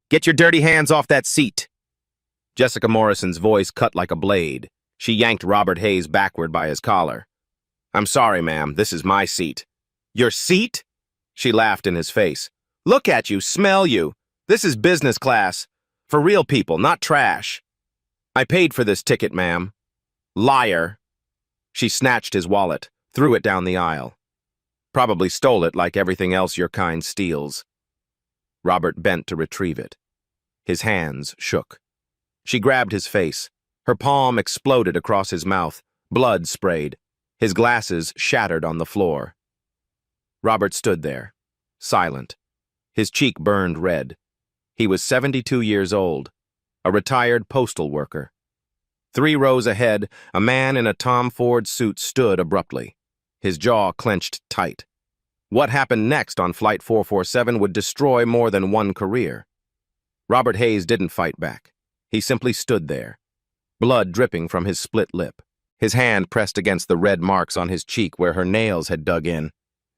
Get your dirty hands off that seat. Jessica Morrison's voice cut like a blade. She yanked Robert Hayes backward by his collar. I'm sorry, ma'am. This is my seat. Your seat? She laughed in his face. Look at you, smell you. This is business class. For real people, not trash. I paid for this ticket, ma'am. Liar. She snatched his wallet, threw it down the aisle. Probably stole it like everything else your kind steals. Robert bent to retrieve it. His hands shook. She grabbed his face. Her palm exploded across his mouth. Blood sprayed. His glasses shattered on the floor. Robert stood there, silent. His cheek burned red. He was 72 years old, a retired postal worker. 3 rows ahead, a man in a Tom Ford suit stood abruptly. His jaw clenched tight. What happened next on Flight 447 would destroy more than one career. Robert Hayes didn't fight back. He simply stood there, blood dripping from his split lip. His hand pressed against the red marks on his cheek where her nails had dug in.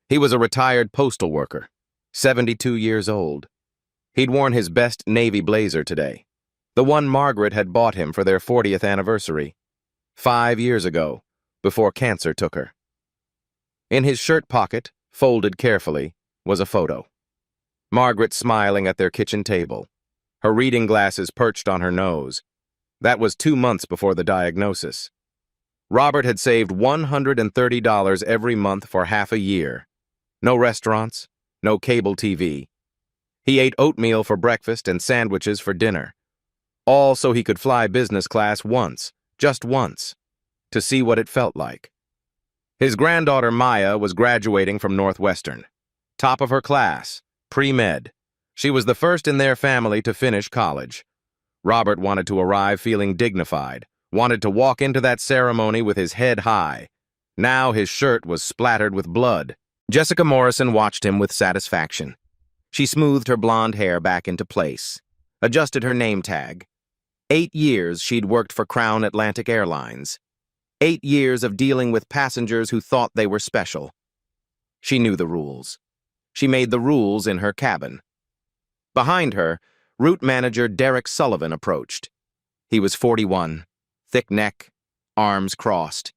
He was a retired postal worker, 72 years old. He'd worn his best navy blazer today, the one Margaret had bought him for their 40th anniversary, 5 years ago, before cancer took her. In his shirt pocket, folded carefully, was a photo. Margaret smiling at their kitchen table, her reading glasses perched on her nose. That was 2 months before the diagnosis. Robert had saved $130 every month for half a year. No restaurants, no cable TV. He ate oatmeal for breakfast and sandwiches for dinner. All so he could fly business class once, just once, to see what it felt like. His granddaughter Maya was graduating from Northwestern. Top of her class, pre-med. She was the first in their family to finish college. Robert wanted to arrive feeling dignified, wanted to walk into that ceremony with his head high. Now his shirt was splattered with blood. Jessica Morrison watched him with satisfaction. She smoothed her blonde hair back into place, adjusted her name tag. 8 years she'd worked for Crown Atlantic Airlines. 8 years of dealing with passengers who thought they were special. She knew the rules. She made the rules in her cabin. Behind her, route manager Derek Sullivan approached. He was 41, thick neck, arms crossed.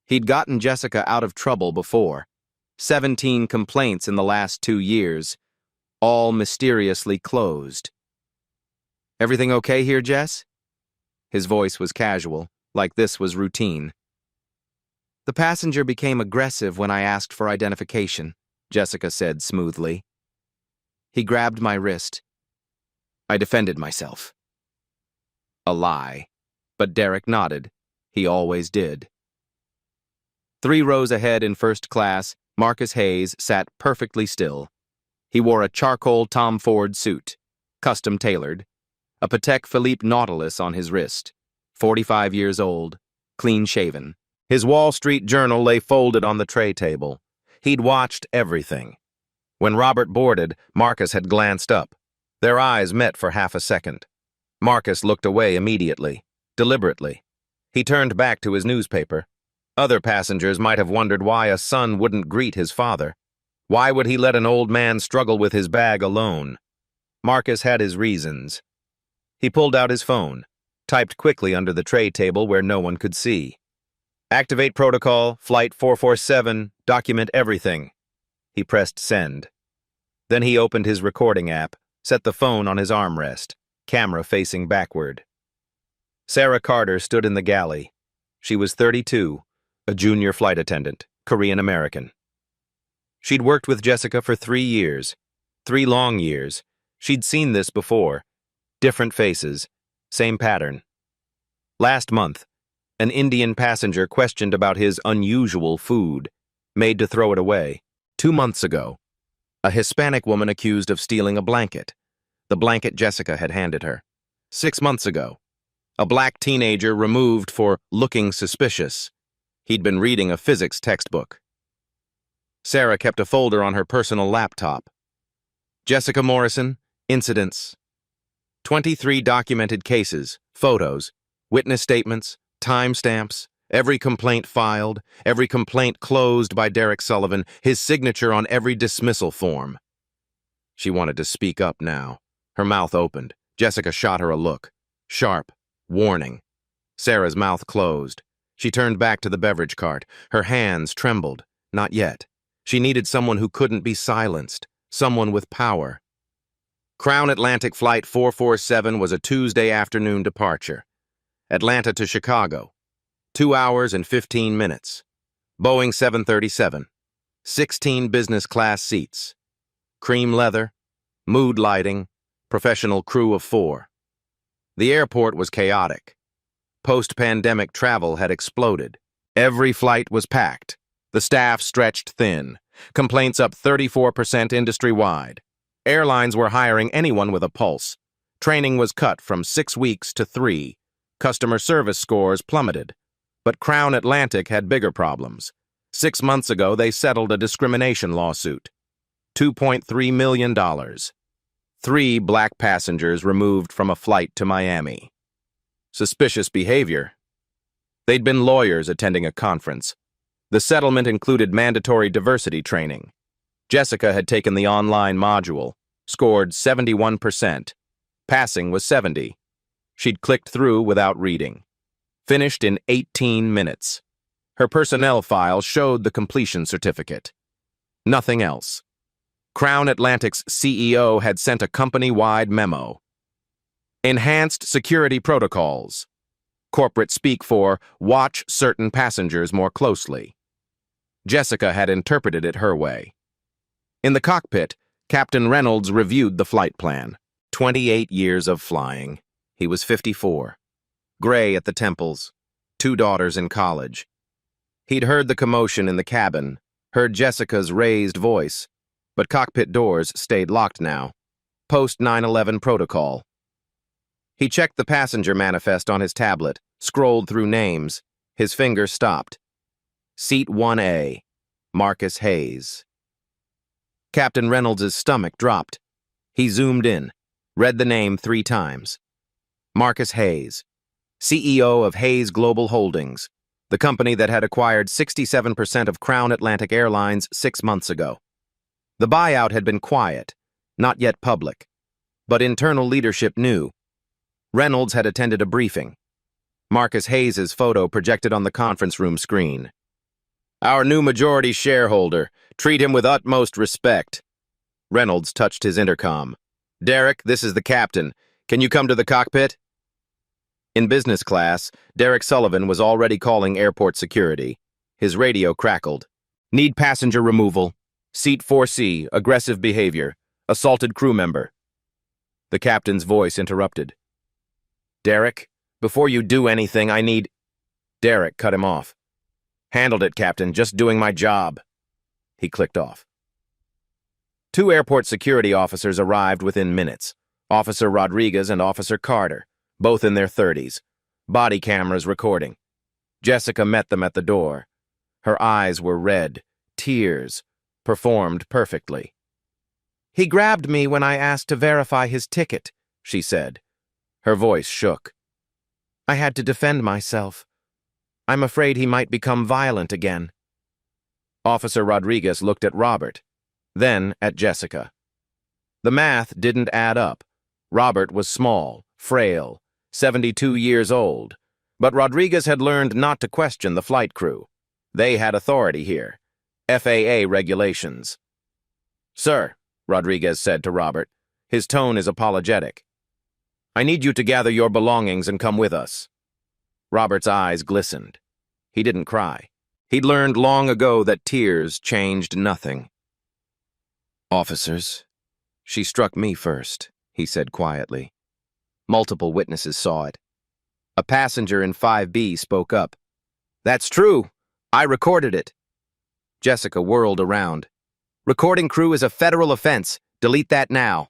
He'd gotten Jessica out of trouble before. 17 complaints in the last 2 years, all mysteriously closed. Everything okay here, Jess? His voice was casual, like this was routine. The passenger became aggressive when I asked for identification, Jessica said smoothly. He grabbed my wrist. I defended myself. A lie, but Derek nodded. He always did. 3 rows ahead in first class, Marcus Hayes sat perfectly still. He wore a charcoal Tom Ford suit, custom tailored, a Patek Philippe Nautilus on his wrist, 45 years old, clean-shaven. His Wall Street Journal lay folded on the tray table. He'd watched everything. When Robert boarded, Marcus had glanced up. Their eyes met for half a second. Marcus looked away immediately, deliberately. He turned back to his newspaper. Other passengers might have wondered why a son wouldn't greet his father. Why would he let an old man struggle with his bag alone? Marcus had his reasons. He pulled out his phone, typed quickly under the tray table where no one could see. Activate protocol, flight 447, document everything. He pressed send. Then he opened his recording app, set the phone on his armrest, camera facing backward. Sarah Carter stood in the galley. She was 32, a junior flight attendant, Korean-American. She'd worked with Jessica for 3 years, 3 long years. She'd seen this before. Different faces, same pattern. Last month, an Indian passenger questioned about his unusual food, made to throw it away. 2 months ago, a Hispanic woman accused of stealing a blanket, the blanket Jessica had handed her. 6 months ago, a black teenager removed for looking suspicious. He'd been reading a physics textbook. Sarah kept a folder on her personal laptop. Jessica Morrison, incidents. 23 documented cases, photos, witness statements, timestamps, every complaint filed, every complaint closed by Derek Sullivan, his signature on every dismissal form. She wanted to speak up now. Her mouth opened. Jessica shot her a look. Sharp. Warning. Sarah's mouth closed. She turned back to the beverage cart. Her hands trembled. Not yet. She needed someone who couldn't be silenced. Someone with power. Crown Atlantic Flight 447 was a Tuesday afternoon departure. Atlanta to Chicago. 2 hours and 15 minutes. Boeing 737. 16 business class seats. Cream leather. Mood lighting. Professional crew of 4. The airport was chaotic. Post-pandemic travel had exploded. Every flight was packed. The staff stretched thin. Complaints up 34% industry-wide. Airlines were hiring anyone with a pulse. Training was cut from 6 weeks to 3. Customer service scores plummeted. But Crown Atlantic had bigger problems. 6 months ago, they settled a discrimination lawsuit. $2.3 million. 3 black passengers removed from a flight to Miami. Suspicious behavior. They'd been lawyers attending a conference. The settlement included mandatory diversity training. Jessica had taken the online module, scored 71%. Passing was 70. She'd clicked through without reading. Finished in 18 minutes. Her personnel file showed the completion certificate. Nothing else. Crown Atlantic's CEO had sent a company-wide memo. Enhanced security protocols. Corporate speak for watch certain passengers more closely. Jessica had interpreted it her way. In the cockpit, Captain Reynolds reviewed the flight plan. 28 years of flying. He was 54. Gray at the temples. 2 daughters in college. He'd heard the commotion in the cabin, heard Jessica's raised voice, but cockpit doors stayed locked now. Post 9/11 protocol. He checked the passenger manifest on his tablet, scrolled through names. His finger stopped. Seat 1A. Marcus Hayes. Captain Reynolds' stomach dropped. He zoomed in, read the name 3 times. Marcus Hayes, CEO of Hayes Global Holdings, the company that had acquired 67% of Crown Atlantic Airlines 6 months ago. The buyout had been quiet, not yet public, but internal leadership knew. Reynolds had attended a briefing. Marcus Hayes' photo projected on the conference room screen. Our new majority shareholder. Treat him with utmost respect. Reynolds touched his intercom. Derek, this is the captain. Can you come to the cockpit? In business class, Derek Sullivan was already calling airport security. His radio crackled. Need passenger removal. Seat 4C, aggressive behavior. Assaulted crew member. The captain's voice interrupted. Derek, before you do anything, I need... Derek cut him off. Handled it, Captain. Just doing my job. He clicked off. 2 airport security officers arrived within minutes. Officer Rodriguez and Officer Carter, both in their 30s. Body cameras recording. Jessica met them at the door. Her eyes were red. Tears. Performed perfectly. He grabbed me when I asked to verify his ticket, she said. Her voice shook. I had to defend myself. I'm afraid he might become violent again. Officer Rodriguez looked at Robert, then at Jessica. The math didn't add up. Robert was small, frail, 72 years old, but Rodriguez had learned not to question the flight crew. They had authority here. FAA regulations. Sir, Rodriguez said to Robert, his tone is apologetic. I need you to gather your belongings and come with us. Robert's eyes glistened. He didn't cry. He'd learned long ago that tears changed nothing. Officers, she struck me first, he said quietly. Multiple witnesses saw it. A passenger in 5B spoke up. That's true. I recorded it. Jessica whirled around. Recording crew is a federal offense. Delete that now.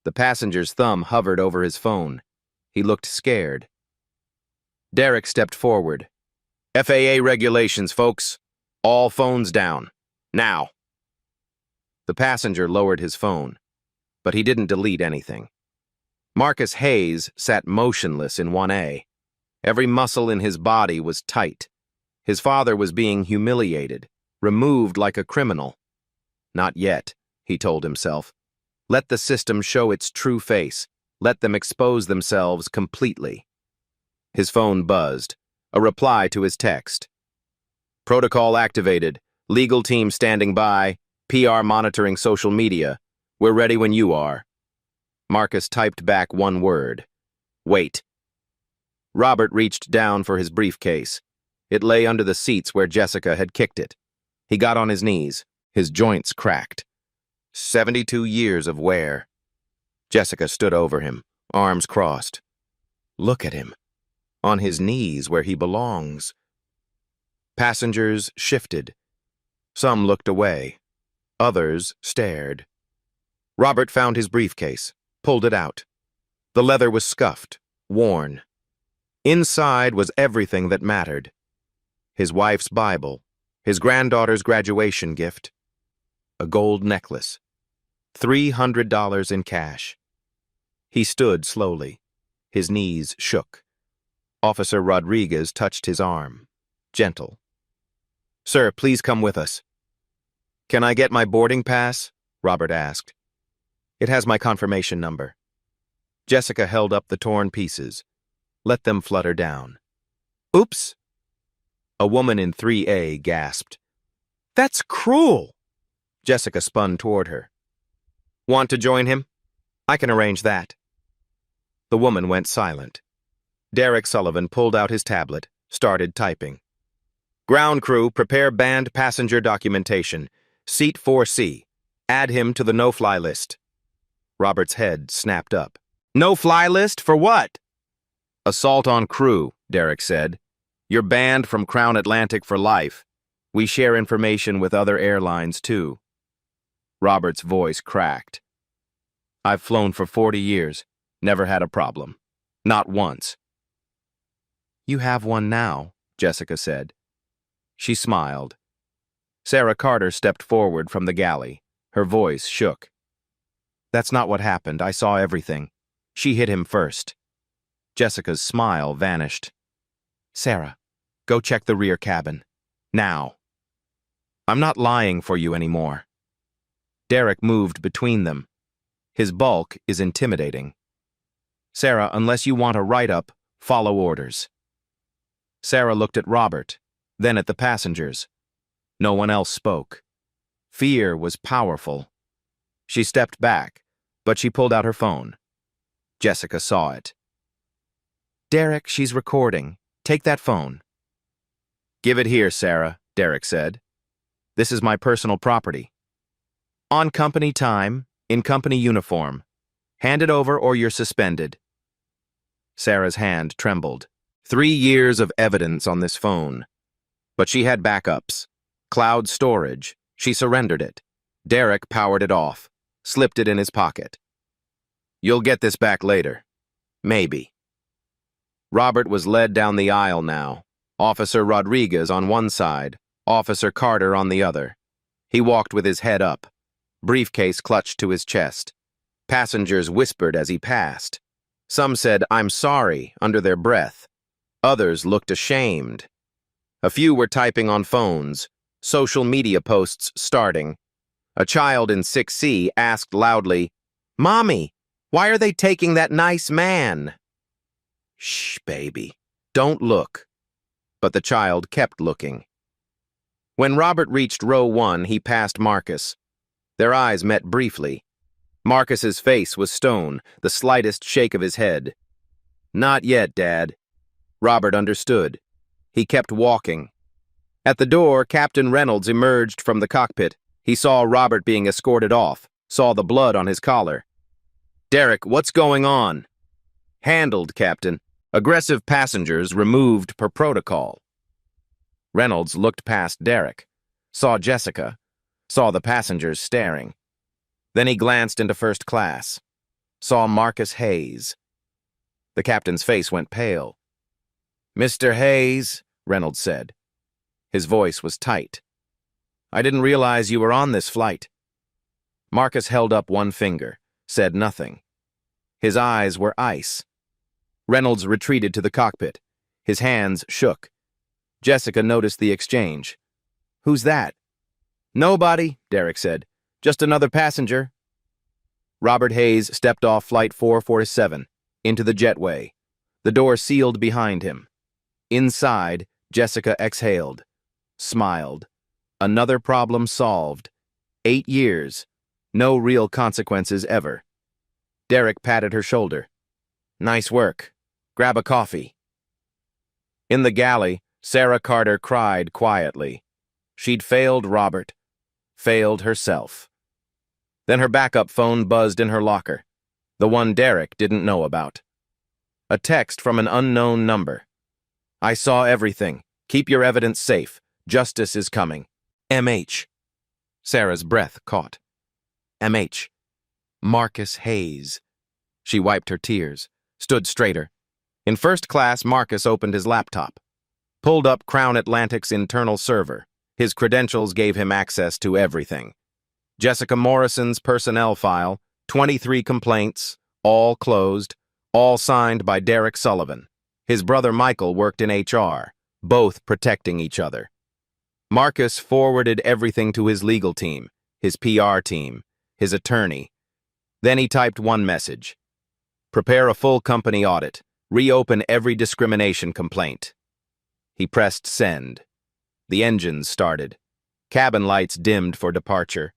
The passenger's thumb hovered over his phone. He looked scared. Derek stepped forward. FAA regulations, folks. All phones down. Now. The passenger lowered his phone, but he didn't delete anything. Marcus Hayes sat motionless in 1A. Every muscle in his body was tight. His father was being humiliated, removed like a criminal. Not yet, he told himself. Let the system show its true face. Let them expose themselves completely. His phone buzzed. A reply to his text. Protocol activated. Legal team standing by. PR monitoring social media. We're ready when you are. Marcus typed back one word. Wait. Robert reached down for his briefcase. It lay under the seats where Jessica had kicked it. He got on his knees. His joints cracked. 72 years of wear. Jessica stood over him, arms crossed. Look at him. On his knees where he belongs. Passengers shifted. Some looked away. Others stared. Robert found his briefcase, pulled it out. The leather was scuffed, worn. Inside was everything that mattered. His wife's Bible, his granddaughter's graduation gift, a gold necklace, $300 in cash. He stood slowly. His knees shook. Officer Rodriguez touched his arm, gentle. Sir, please come with us. Can I get my boarding pass? Robert asked. It has my confirmation number. Jessica held up the torn pieces. Let them flutter down. Oops! A woman in 3A gasped. That's cruel! Jessica spun toward her. Want to join him? I can arrange that. The woman went silent. Derek Sullivan pulled out his tablet, started typing. Ground crew, prepare banned passenger documentation. Seat 4C. Add him to the no-fly list. Robert's head snapped up. No-fly list? For what? Assault on crew, Derek said. You're banned from Crown Atlantic for life. We share information with other airlines, too. Robert's voice cracked. I've flown for 40 years. Never had a problem. Not once. You have one now, Jessica said. She smiled. Sarah Carter stepped forward from the galley. Her voice shook. That's not what happened. I saw everything. She hit him first. Jessica's smile vanished. Sarah, go check the rear cabin. Now. I'm not lying for you anymore. Derek moved between them. His bulk is intimidating. Sarah, unless you want a write-up, follow orders. Sarah looked at Robert, then at the passengers. No one else spoke. Fear was powerful. She stepped back, but she pulled out her phone. Jessica saw it. Derek, she's recording. Take that phone. Give it here, Sarah, Derek said. This is my personal property. On company time, in company uniform. Hand it over or you're suspended. Sarah's hand trembled. 3 years of evidence on this phone. But she had backups. Cloud storage. She surrendered it. Derek powered it off, slipped it in his pocket. You'll get this back later. Maybe. Robert was led down the aisle now. Officer Rodriguez on one side, Officer Carter on the other. He walked with his head up. Briefcase clutched to his chest. Passengers whispered as he passed. Some said, "I'm sorry," under their breath. Others looked ashamed. A few were typing on phones, social media posts starting. A child in 6C asked loudly, "Mommy, why are they taking that nice man?" Shh, baby. Don't look. But the child kept looking. When Robert reached row 1, he passed Marcus. Their eyes met briefly. Marcus's face was stone, the slightest shake of his head. Not yet, Dad. Robert understood. He kept walking. At the door, Captain Reynolds emerged from the cockpit. He saw Robert being escorted off, saw the blood on his collar. Derek, what's going on? Handled, Captain. Aggressive passengers removed per protocol. Reynolds looked past Derek, saw Jessica, saw the passengers staring. Then he glanced into first class, saw Marcus Hayes. The captain's face went pale. Mr. Hayes, Reynolds said. His voice was tight. I didn't realize you were on this flight. Marcus held up one finger, said nothing. His eyes were ice. Reynolds retreated to the cockpit. His hands shook. Jessica noticed the exchange. Who's that? Nobody, Derek said. Just another passenger. Robert Hayes stepped off Flight 447 into the jetway. The door sealed behind him. Inside, Jessica exhaled, smiled. Another problem solved. 8 years. No real consequences ever. Derek patted her shoulder. Nice work. Grab a coffee. In the galley, Sarah Carter cried quietly. She'd failed Robert, failed herself. Then her backup phone buzzed in her locker, the one Derek didn't know about. A text from an unknown number. I saw everything. Keep your evidence safe. Justice is coming. M.H. Sarah's breath caught. M.H. Marcus Hayes. She wiped her tears, stood straighter. In first class, Marcus opened his laptop, pulled up Crown Atlantic's internal server. His credentials gave him access to everything. Jessica Morrison's personnel file, 23 complaints, all closed, all signed by Derek Sullivan. His brother Michael worked in HR, both protecting each other. Marcus forwarded everything to his legal team, his PR team, his attorney. Then he typed one message. Prepare a full company audit. Reopen every discrimination complaint. He pressed send. The engines started. Cabin lights dimmed for departure.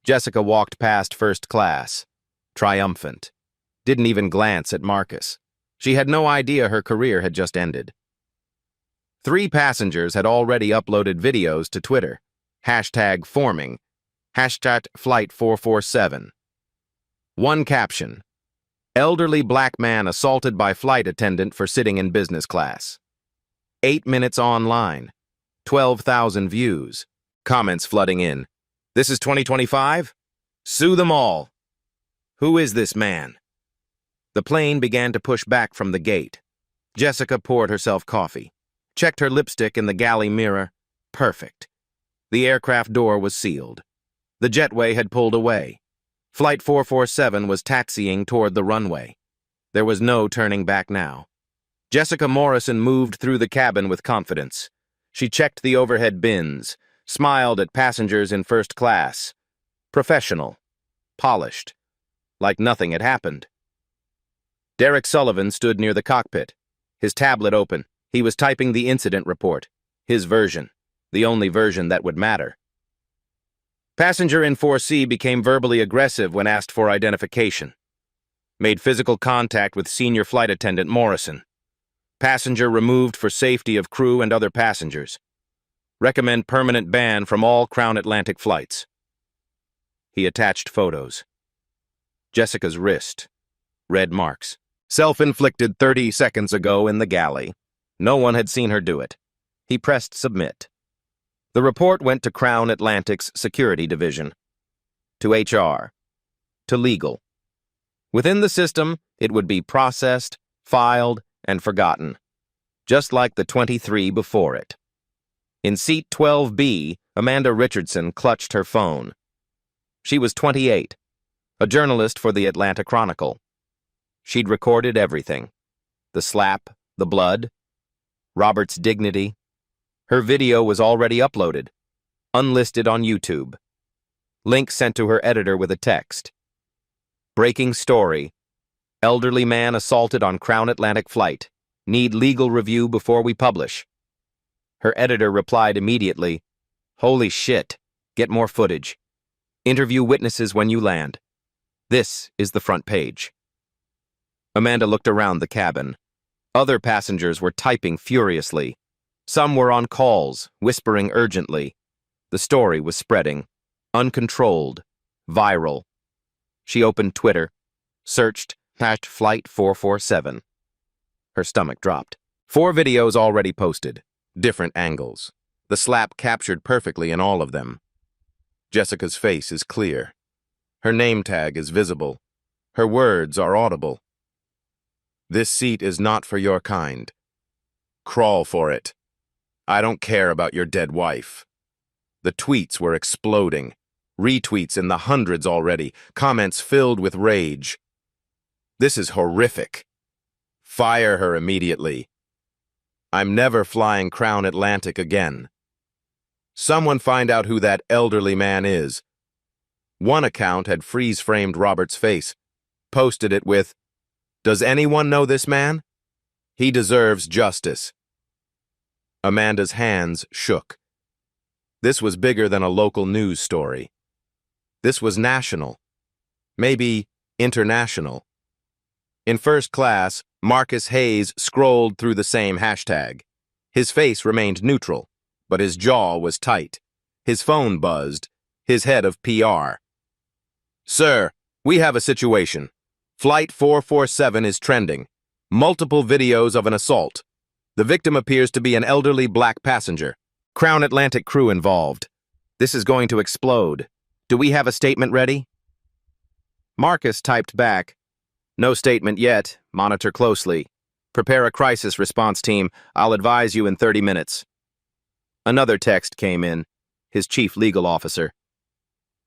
Jessica walked past first class, triumphant. Didn't even glance at Marcus. She had no idea her career had just ended. 3 passengers had already uploaded videos to Twitter. Hashtag forming. Hashtag Flight 447. One caption. Elderly black man assaulted by flight attendant for sitting in business class. 8 minutes online. 12,000 views. Comments flooding in. This is 2025? Sue them all. Who is this man? The plane began to push back from the gate. Jessica poured herself coffee, checked her lipstick in the galley mirror. Perfect. The aircraft door was sealed. The jetway had pulled away. Flight 447 was taxiing toward the runway. There was no turning back now. Jessica Morrison moved through the cabin with confidence. She checked the overhead bins, smiled at passengers in first class. Professional. Polished. Like nothing had happened. Derek Sullivan stood near the cockpit, his tablet open. He was typing the incident report, his version, the only version that would matter. Passenger in 4C became verbally aggressive when asked for identification. Made physical contact with senior flight attendant Morrison. Passenger removed for safety of crew and other passengers. Recommend permanent ban from all Crown Atlantic flights. He attached photos. Jessica's wrist. Red marks. Self-inflicted 30 seconds ago in the galley. No one had seen her do it. He pressed submit. The report went to Crown Atlantic's security division. To HR. To legal. Within the system, it would be processed, filed, and forgotten. Just like the 23 before it. In seat 12B, Amanda Richardson clutched her phone. She was 28, a journalist for the Atlanta Chronicle. She'd recorded everything. The slap, the blood, Robert's dignity. Her video was already uploaded, unlisted on YouTube. Link sent to her editor with a text. Breaking story. Elderly man assaulted on Crown Atlantic flight. Need legal review before we publish. Her editor replied immediately, Holy shit, get more footage. Interview witnesses when you land. This is the front page. Amanda looked around the cabin. Other passengers were typing furiously. Some were on calls, whispering urgently. The story was spreading. Uncontrolled. Viral. She opened Twitter. Searched #Flight 447. Her stomach dropped. 4 videos already posted. Different angles. The slap captured perfectly in all of them. Jessica's face is clear. Her name tag is visible. Her words are audible. This seat is not for your kind. Crawl for it. I don't care about your dead wife. The tweets were exploding. Retweets in the hundreds already. Comments filled with rage. This is horrific. Fire her immediately. I'm never flying Crown Atlantic again. Someone find out who that elderly man is. One account had freeze-framed Robert's face, posted it with, "Does anyone know this man? He deserves justice." Amanda's hands shook. This was bigger than a local news story. This was national, maybe international. In first class, Marcus Hayes scrolled through the same hashtag. His face remained neutral, but his jaw was tight. His phone buzzed, his head of PR. "Sir, we have a situation. Flight 447 is trending. Multiple videos of an assault. The victim appears to be an elderly black passenger. Crown Atlantic crew involved. This is going to explode. Do we have a statement ready?" Marcus typed back, "No statement yet. Monitor closely. Prepare a crisis response team. I'll advise you in 30 minutes. Another text came in, his chief legal officer.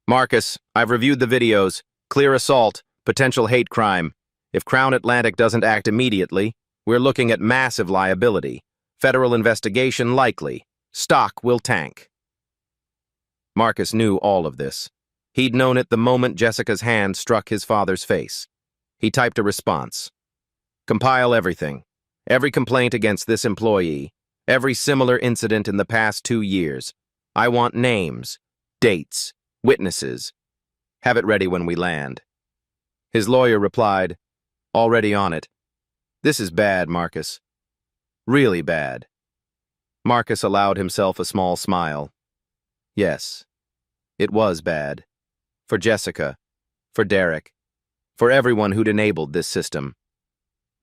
"Marcus, I've reviewed the videos. Clear assault, potential hate crime. If Crown Atlantic doesn't act immediately, we're looking at massive liability. Federal investigation likely. Stock will tank." Marcus knew all of this. He'd known it the moment Jessica's hand struck his father's face. He typed a response. "Compile everything. Every complaint against this employee. Every similar incident in the past 2 years. I want names, dates, witnesses. Have it ready when we land." His lawyer replied, "Already on it. This is bad, Marcus. Really bad." Marcus allowed himself a small smile. Yes, it was bad. For Jessica, for Derek, for everyone who'd enabled this system.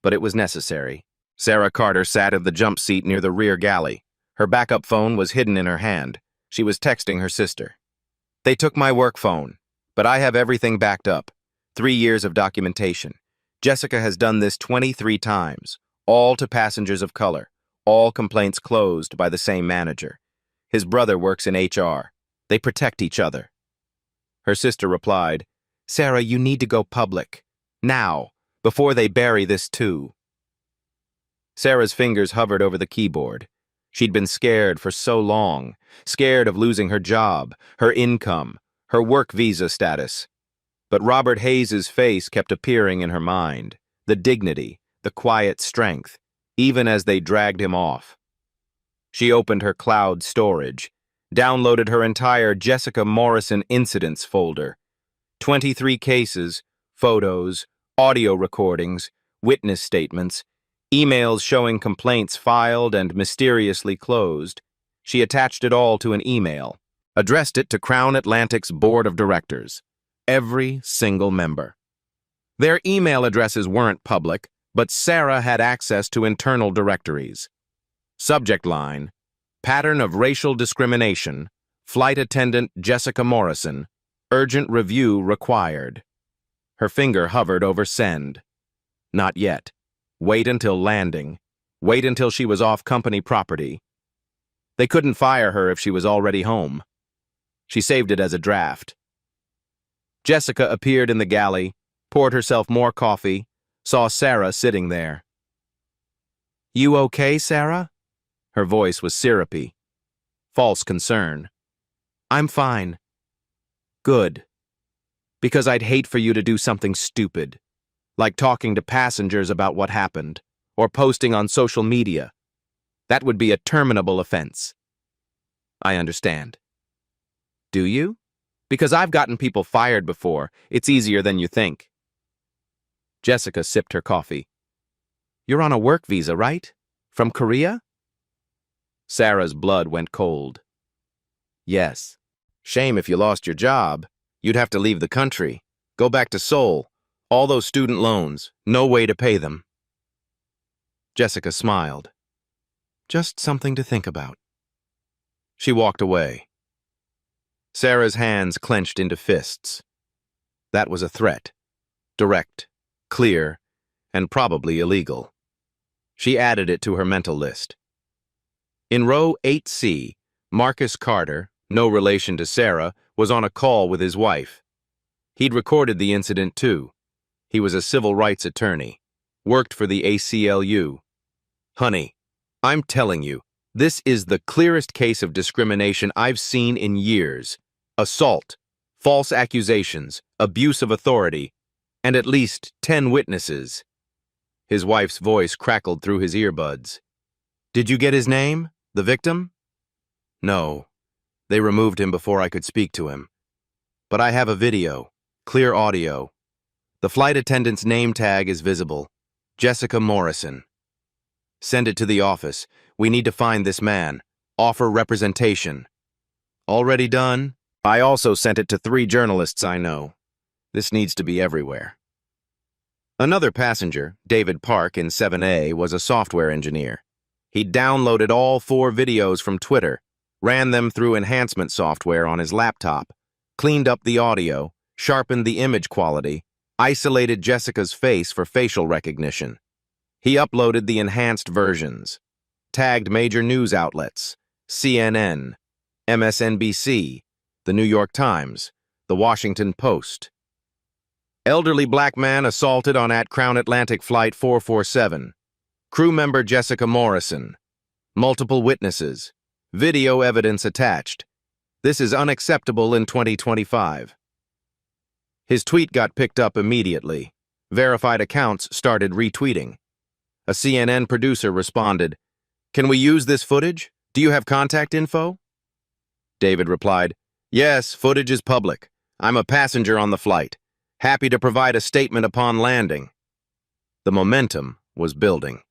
But it was necessary. Sarah Carter sat in the jump seat near the rear galley. Her backup phone was hidden in her hand. She was texting her sister. "They took my work phone, but I have everything backed up. 3 years of documentation. Jessica has done this 23 times, all to passengers of color, all complaints closed by the same manager. His brother works in HR. They protect each other." Her sister replied, "Sarah, you need to go public. Now, before they bury this too." Sarah's fingers hovered over the keyboard. She'd been scared for so long, scared of losing her job, her income, her work visa status. But Robert Hayes's face kept appearing in her mind, the dignity, the quiet strength, even as they dragged him off. She opened her cloud storage, downloaded her entire Jessica Morrison incidents folder. 23 cases, photos, audio recordings, witness statements, emails showing complaints filed and mysteriously closed. She attached it all to an email, addressed it to Crown Atlantic's board of directors, every single member. Their email addresses weren't public, but Sarah had access to internal directories. Subject line, "Pattern of racial discrimination, Flight Attendant Jessica Morrison, urgent review required." Her finger hovered over send. Not yet. Wait until landing. Wait until she was off company property. They couldn't fire her if she was already home. She saved it as a draft. Jessica appeared in the galley, poured herself more coffee, saw Sarah sitting there. "You okay, Sarah?" Her voice was syrupy. False concern. "I'm fine." "Good. Because I'd hate for you to do something stupid, like talking to passengers about what happened, or posting on social media. That would be a terminable offense." "I understand." "Do you? Because I've gotten people fired before. It's easier than you think." Jessica sipped her coffee. "You're on a work visa, right? From Korea?" Sarah's blood went cold. "Yes. Shame if you lost your job. You'd have to leave the country. Go back to Seoul. All those student loans. No way to pay them." Jessica smiled. "Just something to think about." She walked away. Sarah's hands clenched into fists. That was a threat. Direct, clear, and probably illegal. She added it to her mental list. In row 8C, Marcus Carter, no relation to Sarah, was on a call with his wife. He'd recorded the incident too. He was a civil rights attorney, worked for the ACLU. "Honey, I'm telling you, this is the clearest case of discrimination I've seen in years. Assault, false accusations, abuse of authority, and at least 10 witnesses. His wife's voice crackled through his earbuds. Did you get his name, the victim? No. They removed him before I could speak to him. But I have a video, clear audio. The flight attendant's name tag is visible. Jessica Morrison. Send it to the office. We need to find this man. Offer representation. Already done? I also sent it to 3 journalists I know. This needs to be everywhere. Another passenger, David Park in 7A, was a software engineer. He'd downloaded all 4 videos from Twitter, ran them through enhancement software on his laptop, cleaned up the audio, sharpened the image quality, isolated Jessica's face for facial recognition. He uploaded the enhanced versions, tagged major news outlets, CNN, MSNBC, The New York Times, The Washington Post. Elderly black man assaulted on Crown Atlantic Flight 447. Crew member Jessica Morrison. Multiple witnesses. Video evidence attached. This is unacceptable in 2025. His tweet got picked up immediately. Verified accounts started retweeting. A CNN producer responded, "Can we use this footage? Do you have contact info?" David replied, "Yes, footage is public. I'm a passenger on the flight. Happy to provide a statement upon landing." The momentum was building.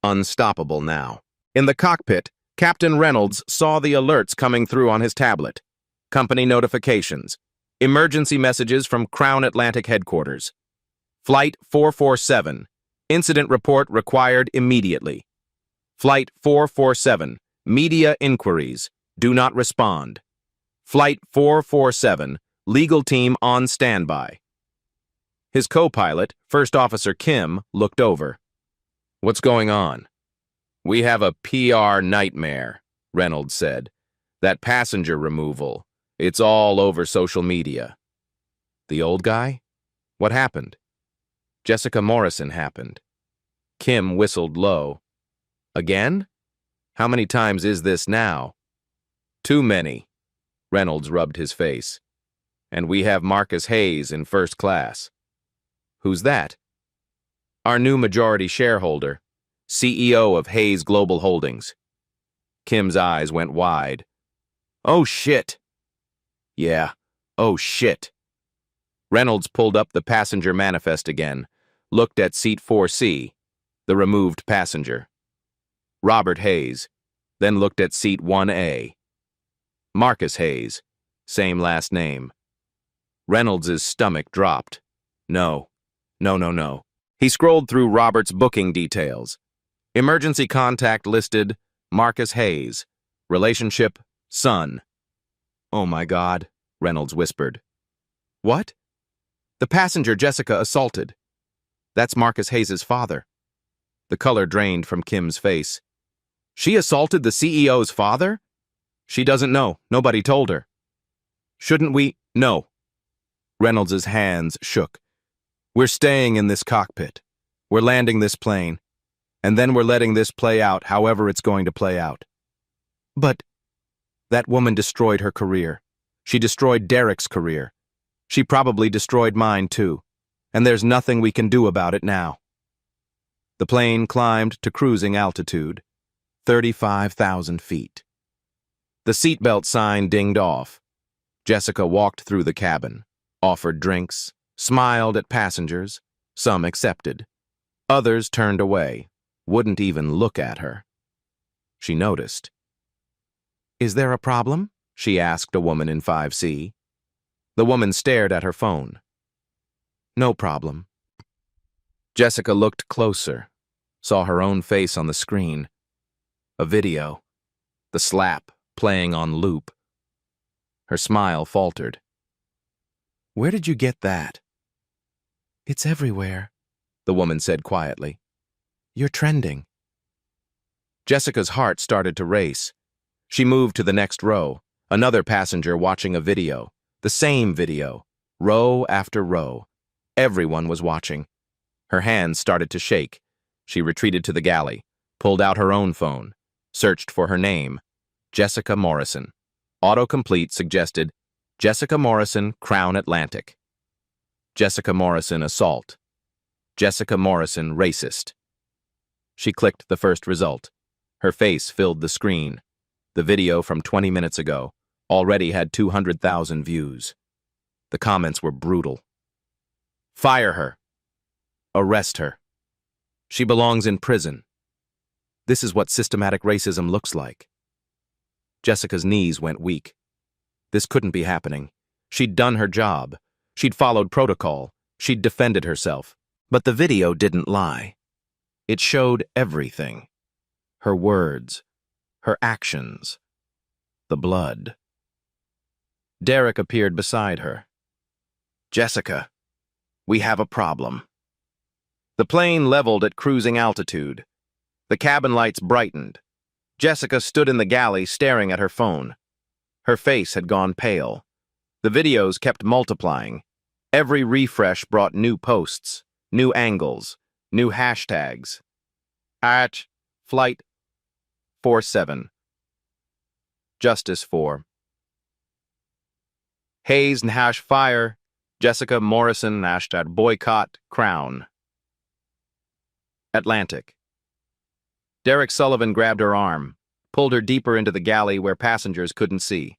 Unstoppable now. In the cockpit, Captain Reynolds saw the alerts coming through on his tablet. Company notifications. Emergency messages from Crown Atlantic headquarters. Flight 447. Incident report required immediately. Flight 447. Media inquiries. Do not respond. Flight 447. Legal team on standby. His co-pilot, First Officer Kim, looked over. "What's going on?" "We have a PR nightmare," Reynolds said. "That passenger removal. It's all over social media." "The old guy? What happened?" "Jessica Morrison happened." Kim whistled low. "Again? How many times is this now?" "Too many." Reynolds rubbed his face. "And we have Marcus Hayes in first class." "Who's that?" "Our new majority shareholder, CEO of Hayes Global Holdings." Kim's eyes went wide. "Oh, shit." "Yeah, oh, shit." Reynolds pulled up the passenger manifest again, looked at seat 4C, the removed passenger. Robert Hayes, then looked at seat 1A. Marcus Hayes, same last name. Reynolds's stomach dropped. No. He scrolled through Robert's booking details. Emergency contact listed, Marcus Hayes. Relationship, son. "Oh my God," Reynolds whispered. "What?" "The passenger Jessica assaulted. That's Marcus Hayes' father." The color drained from Kim's face. "She assaulted the CEO's father?" "She doesn't know. Nobody told her." "Shouldn't we?" "No." Reynolds' hands shook. "We're staying in this cockpit. We're landing this plane. And then we're letting this play out however it's going to play out." "But that woman destroyed her career. She destroyed Derek's career. She probably destroyed mine too. And there's nothing we can do about it now." The plane climbed to cruising altitude, 35,000 feet. The seatbelt sign dinged off. Jessica walked through the cabin, offered drinks, smiled at passengers. Some accepted. Others turned away, wouldn't even look at her. She noticed. "Is there a problem?" she asked a woman in 5C. The woman stared at her phone. "No problem." Jessica looked closer, saw her own face on the screen. A video. The slap playing on loop. Her smile faltered. "Where did you get that?" "It's everywhere," the woman said quietly. "You're trending." Jessica's heart started to race. She moved to the next row, another passenger watching a video, the same video, row after row. Everyone was watching. Her hands started to shake. She retreated to the galley, pulled out her own phone, searched for her name, Jessica Morrison. Autocomplete suggested, Jessica Morrison, Crown Atlantic. Jessica Morrison, assault. Jessica Morrison, racist. She clicked the first result. Her face filled the screen. The video from 20 minutes ago already had 200,000 views. The comments were brutal. Fire her. Arrest her. She belongs in prison. This is what systematic racism looks like. Jessica's knees went weak. This couldn't be happening. She'd done her job. She'd followed protocol. She'd defended herself. But the video didn't lie. It showed everything. Her words, her actions, the blood. Derek appeared beside her. Jessica, we have a problem. The plane leveled at cruising altitude. The cabin lights brightened. Jessica stood in the galley staring at her phone. Her face had gone pale. The videos kept multiplying. Every refresh brought new posts, new angles, new hashtags. Hatch, Flight 47. Justice for. Hayes and hash fire. Jessica Morrison hashtag boycott Crown. Atlantic. Derek Sullivan grabbed her arm, pulled her deeper into the galley where passengers couldn't see.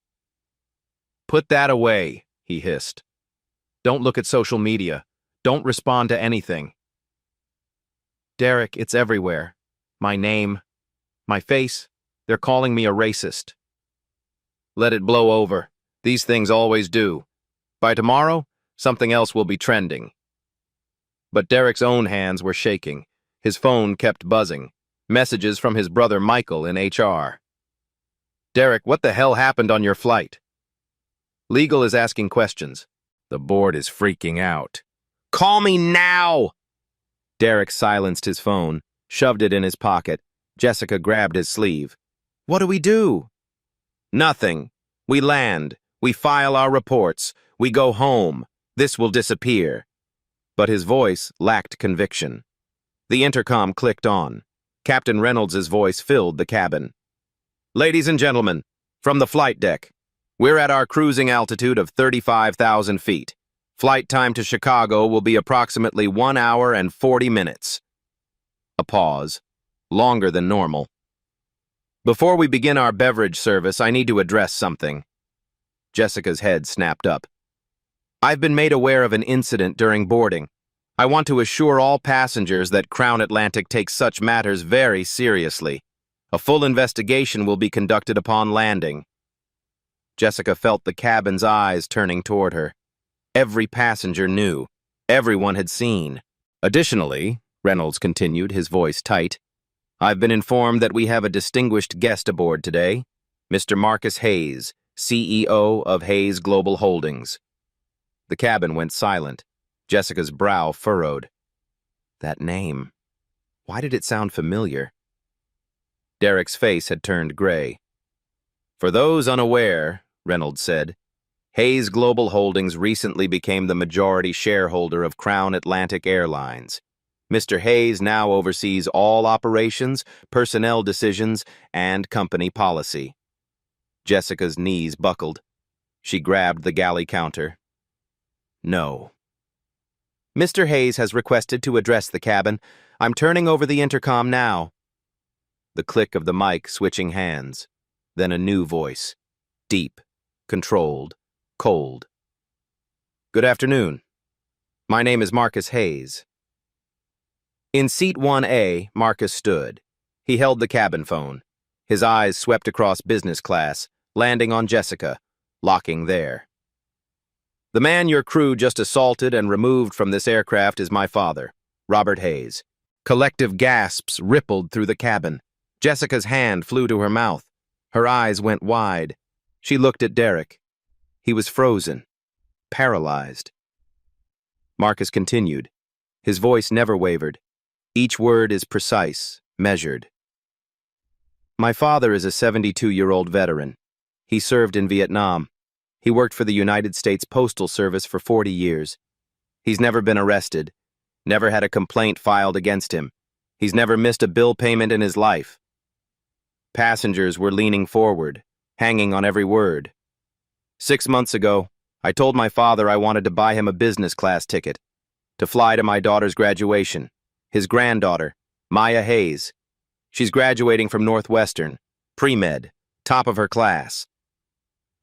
Put that away, he hissed. Don't look at social media. Don't respond to anything. Derek, it's everywhere. My name, my face, they're calling me a racist. Let it blow over. These things always do. By tomorrow, something else will be trending. But Derek's own hands were shaking. His phone kept buzzing. Messages from his brother Michael in HR. Derek, what the hell happened on your flight? Legal is asking questions. The board is freaking out. Call me now! Derek silenced his phone, shoved it in his pocket. Jessica grabbed his sleeve. What do we do? Nothing. We land. We file our reports. We go home. This will disappear. But his voice lacked conviction. The intercom clicked on. Captain Reynolds' voice filled the cabin. Ladies and gentlemen, from the flight deck, we're at our cruising altitude of 35,000 feet. Flight time to Chicago will be approximately 1 hour and 40 minutes. A pause, longer than normal. Before we begin our beverage service, I need to address something. Jessica's head snapped up. I've been made aware of an incident during boarding. I want to assure all passengers that Crown Atlantic takes such matters very seriously. A full investigation will be conducted upon landing. Jessica felt the cabin's eyes turning toward her. Every passenger knew. Everyone had seen. Additionally, Reynolds continued, his voice tight, I've been informed that we have a distinguished guest aboard today, Mr. Marcus Hayes, CEO of Hayes Global Holdings. The cabin went silent. Jessica's brow furrowed. That name. Why did it sound familiar? Derek's face had turned gray. For those unaware, Reynolds said, Hayes Global Holdings recently became the majority shareholder of Crown Atlantic Airlines. Mr. Hayes now oversees all operations, personnel decisions, and company policy. Jessica's knees buckled. She grabbed the galley counter. No. Mr. Hayes has requested to address the cabin. I'm turning over the intercom now. The click of the mic switching hands. Then a new voice. Deep, controlled, cold. Good afternoon. My name is Marcus Hayes. In seat 1A, Marcus stood. He held the cabin phone. His eyes swept across business class, landing on Jessica, locking there. The man your crew just assaulted and removed from this aircraft is my father, Robert Hayes. Collective gasps rippled through the cabin. Jessica's hand flew to her mouth. Her eyes went wide. She looked at Derek. He was frozen, paralyzed. Marcus continued. His voice never wavered. Each word is precise, measured. My father is a 72-year-old veteran. He served in Vietnam. He worked for the United States Postal Service for 40 years. He's never been arrested, never had a complaint filed against him. He's never missed a bill payment in his life. Passengers were leaning forward, hanging on every word. 6 months ago, I told my father I wanted to buy him a business class ticket to fly to my daughter's graduation, his granddaughter, Maya Hayes. She's graduating from Northwestern, pre-med, top of her class.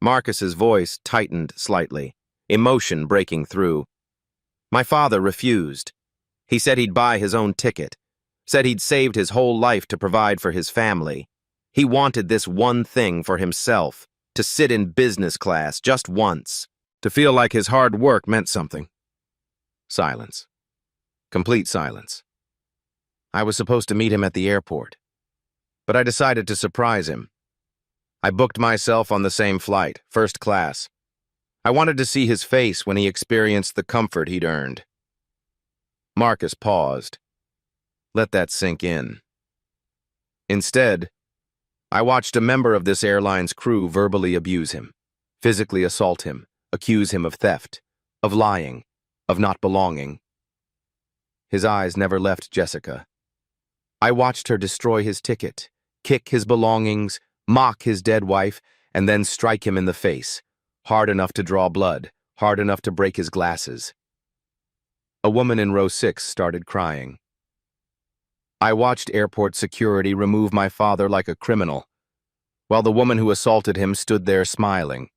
Marcus's voice tightened slightly, emotion breaking through. My father refused. He said he'd buy his own ticket, said he'd saved his whole life to provide for his family. He wanted this one thing for himself, to sit in business class just once, to feel like his hard work meant something. Silence. Complete silence. I was supposed to meet him at the airport, but I decided to surprise him. I booked myself on the same flight, first class. I wanted to see his face when he experienced the comfort he'd earned. Marcus paused. Let that sink in. Instead, I watched a member of this airline's crew verbally abuse him, physically assault him, accuse him of theft, of lying, of not belonging. His eyes never left Jessica. I watched her destroy his ticket, kick his belongings, mock his dead wife, and then strike him in the face, hard enough to draw blood, hard enough to break his glasses. A woman in row 6 started crying. I watched airport security remove my father like a criminal, while the woman who assaulted him stood there smiling.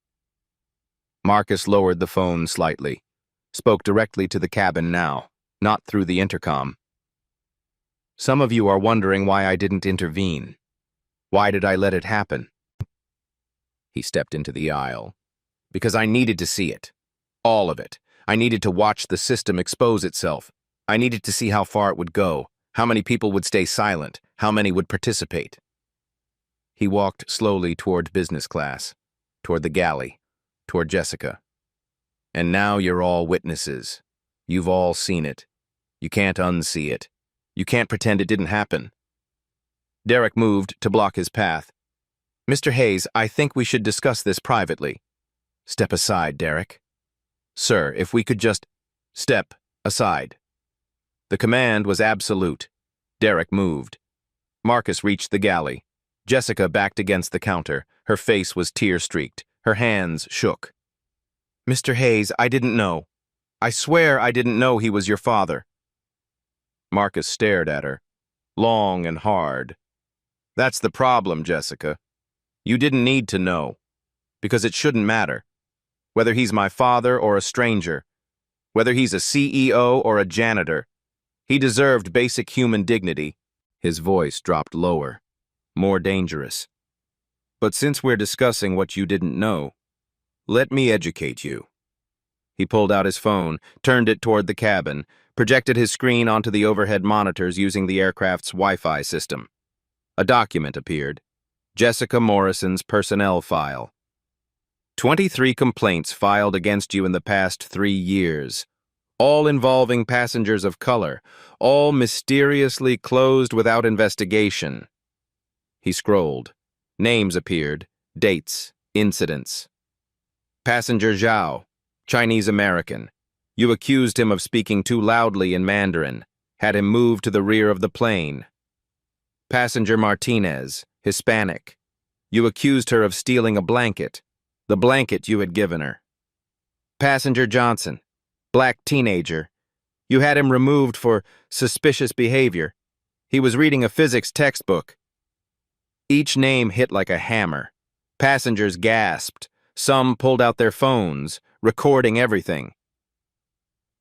Marcus lowered the phone slightly, spoke directly to the cabin now, not through the intercom. Some of you are wondering why I didn't intervene. Why did I let it happen? He stepped into the aisle. Because I needed to see it. All of it. I needed to watch the system expose itself. I needed to see how far it would go, how many people would stay silent, how many would participate. He walked slowly toward business class, toward the galley, toward Jessica. And now you're all witnesses. You've all seen it. You can't unsee it. You can't pretend it didn't happen. Derek moved to block his path. Mr. Hayes, I think we should discuss this privately. Step aside, Derek. Sir, if we could just step aside. The command was absolute. Derek moved. Marcus reached the galley. Jessica backed against the counter. Her face was tear-streaked. Her hands shook. Mr. Hayes, I didn't know. I swear I didn't know he was your father. Marcus stared at her, long and hard. That's the problem, Jessica. You didn't need to know, because it shouldn't matter. Whether he's my father or a stranger, whether he's a CEO or a janitor, he deserved basic human dignity. His voice dropped lower, more dangerous. But since we're discussing what you didn't know, let me educate you. He pulled out his phone, turned it toward the cabin, projected his screen onto the overhead monitors using the aircraft's Wi-Fi system. A document appeared. Jessica Morrison's personnel file. 23 complaints filed against you in the past 3 years, all involving passengers of color, all mysteriously closed without investigation. He scrolled. Names appeared, dates, incidents. Passenger Zhao, Chinese American. You accused him of speaking too loudly in Mandarin, had him moved to the rear of the plane. Passenger Martinez, Hispanic. You accused her of stealing a blanket, the blanket you had given her. Passenger Johnson, black teenager. You had him removed for suspicious behavior. He was reading a physics textbook. Each name hit like a hammer. Passengers gasped. Some pulled out their phones, recording everything.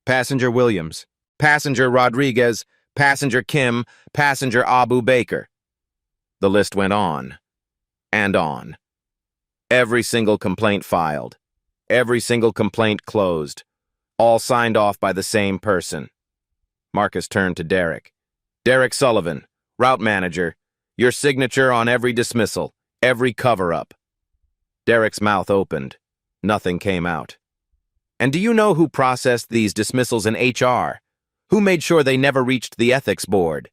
Passenger Williams, Passenger Rodriguez, Passenger Kim, Passenger Abu Baker. The list went on and on. Every single complaint filed. Every single complaint closed. All signed off by the same person. Marcus turned to Derek. Derek Sullivan, route manager. Your signature on every dismissal, every cover-up. Derek's mouth opened. Nothing came out. And do you know who processed these dismissals in HR? Who made sure they never reached the ethics board?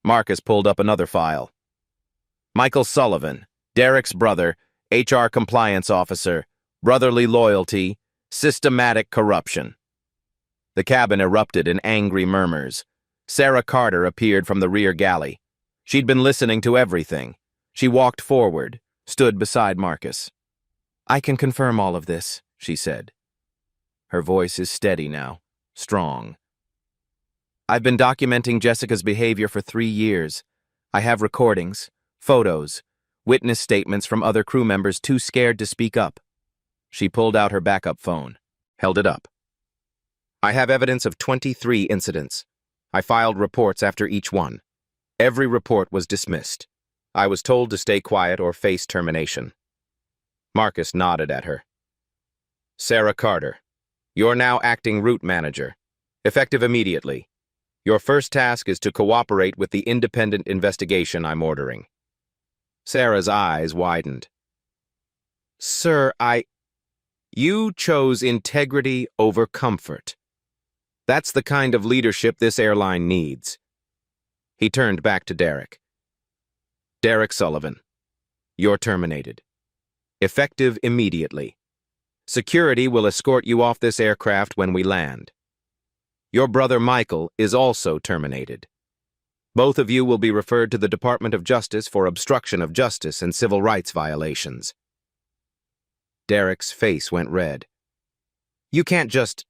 Marcus pulled up another file. Michael Sullivan, Derek's brother, HR compliance officer, brotherly loyalty, systematic corruption. The cabin erupted in angry murmurs. Sarah Carter appeared from the rear galley. She'd been listening to everything. She walked forward, stood beside Marcus. I can confirm all of this, she said. Her voice is steady now, strong. I've been documenting Jessica's behavior for 3 years. I have recordings, photos, witness statements from other crew members too scared to speak up. She pulled out her backup phone, held it up. I have evidence of 23 incidents. I filed reports after each one. Every report was dismissed. I was told to stay quiet or face termination. Marcus nodded at her. Sarah Carter, you're now acting route manager, effective immediately. Your first task is to cooperate with the independent investigation I'm ordering. Sarah's eyes widened. Sir, You chose integrity over comfort. That's the kind of leadership this airline needs. He turned back to Derek. Derek Sullivan, you're terminated. Effective immediately. Security will escort you off this aircraft when we land. Your brother Michael is also terminated. Both of you will be referred to the Department of Justice for obstruction of justice and civil rights violations. Derek's face went red. You can't just...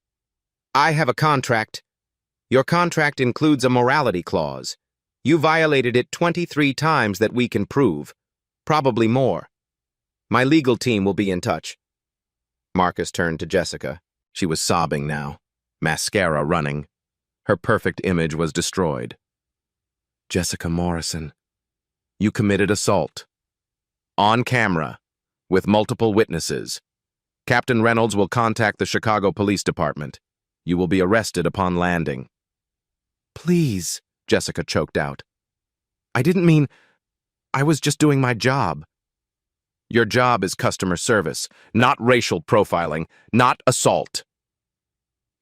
I have a contract. Your contract includes a morality clause. You violated it 23 times that we can prove. Probably more. My legal team will be in touch. Marcus turned to Jessica. She was sobbing now, mascara running. Her perfect image was destroyed. Jessica Morrison, you committed assault. On camera, with multiple witnesses. Captain Reynolds will contact the Chicago Police Department. You will be arrested upon landing. Please, Jessica choked out. I didn't mean... I was just doing my job. Your job is customer service, not racial profiling, not assault.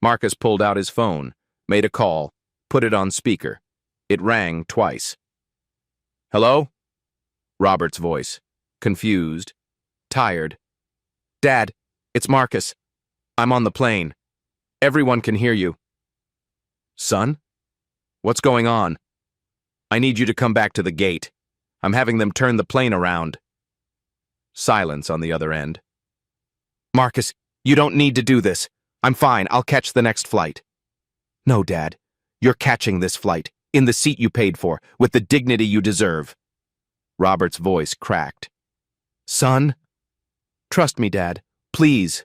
Marcus pulled out his phone, made a call, put it on speaker. It rang twice. Hello? Robert's voice, confused, tired. Dad, it's Marcus. I'm on the plane. Everyone can hear you. Son? What's going on? I need you to come back to the gate. I'm having them turn the plane around. Silence on the other end. Marcus, you don't need to do this. I'm fine. I'll catch the next flight. No, Dad. You're catching this flight, in the seat you paid for, with the dignity you deserve. Robert's voice cracked. Son? Trust me, Dad. Please.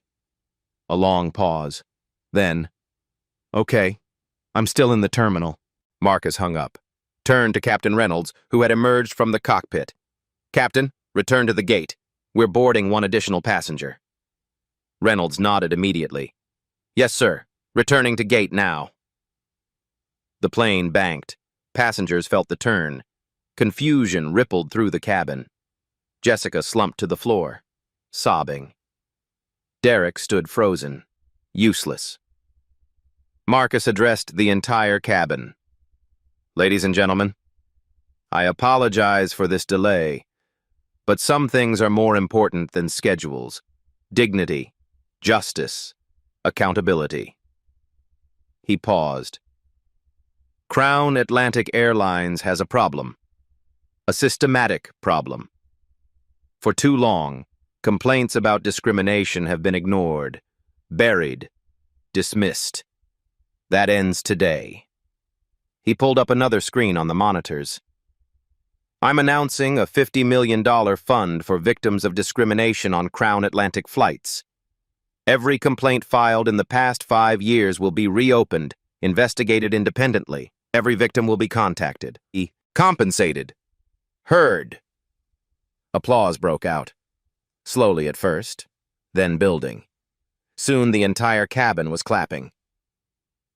A long pause. Then, okay, I'm still in the terminal. Marcus hung up, turned to Captain Reynolds, who had emerged from the cockpit. Captain, return to the gate. We're boarding one additional passenger. Reynolds nodded immediately. Yes, sir. Returning to gate now. The plane banked. Passengers felt the turn. Confusion rippled through the cabin. Jessica slumped to the floor, sobbing. Derek stood frozen, useless. Marcus addressed the entire cabin. Ladies and gentlemen, I apologize for this delay, but some things are more important than schedules. Dignity, justice, accountability. He paused. Crown Atlantic Airlines has a problem. A systematic problem. For too long, complaints about discrimination have been ignored, buried, dismissed. That ends today. He pulled up another screen on the monitors. I'm announcing a $50 million fund for victims of discrimination on Crown Atlantic flights. Every complaint filed in the past 5 years will be reopened, investigated independently. Every victim will be contacted, compensated, heard. Applause broke out. Slowly at first, then building. Soon the entire cabin was clapping.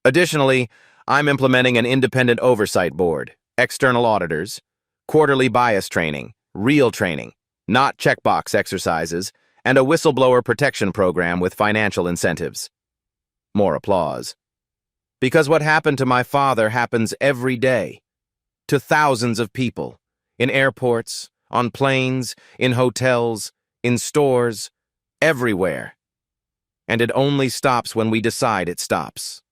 Additionally, I'm implementing an independent oversight board, external auditors, quarterly bias training, real training, not checkbox exercises, and a whistleblower protection program with financial incentives. More applause. Because what happened to my father happens every day. To thousands of people. In airports, on planes, in hotels, in stores, everywhere. And it only stops when we decide it stops.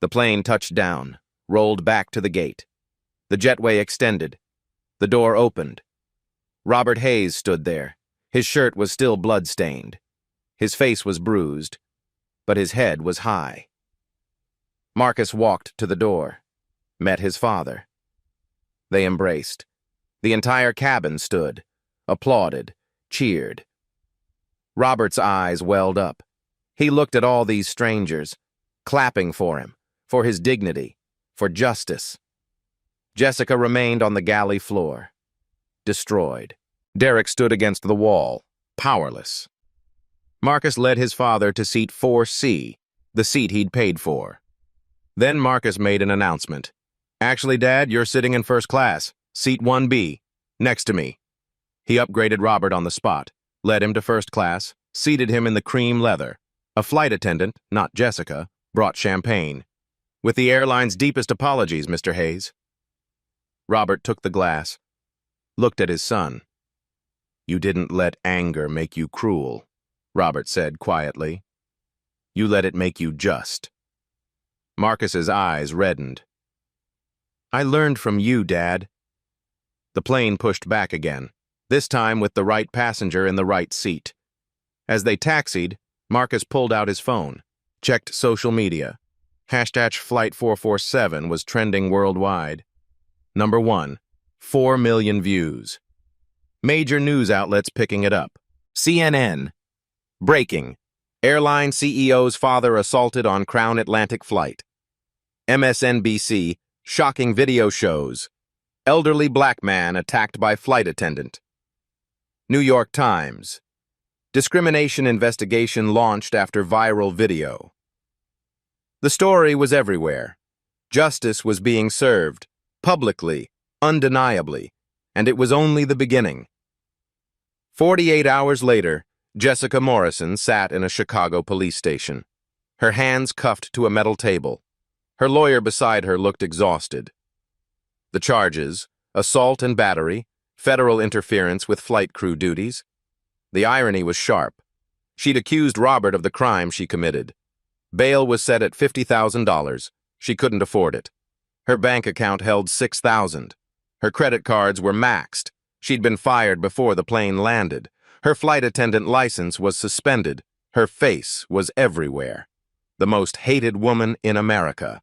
The plane touched down, rolled back to the gate. The jetway extended. The door opened. Robert Hayes stood there, His shirt was still blood-stained. His face was bruised, but his head was high. Marcus walked to the door, met his father. They embraced. The entire cabin stood, applauded, cheered. Robert's eyes welled up. He looked at all these strangers, clapping for him, for his dignity, for justice. Jessica remained on the galley floor, destroyed. Derek stood against the wall, powerless. Marcus led his father to seat 4C, the seat he'd paid for. Then Marcus made an announcement. "Actually, Dad, you're sitting in first class, seat 1B, next to me." He upgraded Robert on the spot, led him to first class, seated him in the cream leather. A flight attendant, not Jessica, brought champagne. "With the airline's deepest apologies, Mr. Hayes." Robert took the glass, looked at his son. "You didn't let anger make you cruel," Robert said quietly. "You let it make you just." Marcus's eyes reddened. "I learned from you, Dad." The plane pushed back again, this time with the right passenger in the right seat. As they taxied, Marcus pulled out his phone, checked social media. Hashtag Flight 447 was trending worldwide. Number 1, 4 million views. Major news outlets picking it up. CNN. Breaking. Airline CEO's father assaulted on Crown Atlantic flight. MSNBC. Shocking video shows. Elderly black man attacked by flight attendant. New York Times. Discrimination investigation launched after viral video. The story was everywhere. Justice was being served, publicly, undeniably, and it was only the beginning. 48 hours later, Jessica Morrison sat in a Chicago police station, her hands cuffed to a metal table. Her lawyer beside her looked exhausted. The charges: assault and battery, federal interference with flight crew duties. The irony was sharp. She'd accused Robert of the crime she committed. Bail was set at $50,000. She couldn't afford it. Her bank account held $6,000. Her credit cards were maxed. She'd been fired before the plane landed. Her flight attendant license was suspended. Her face was everywhere. The most hated woman in America.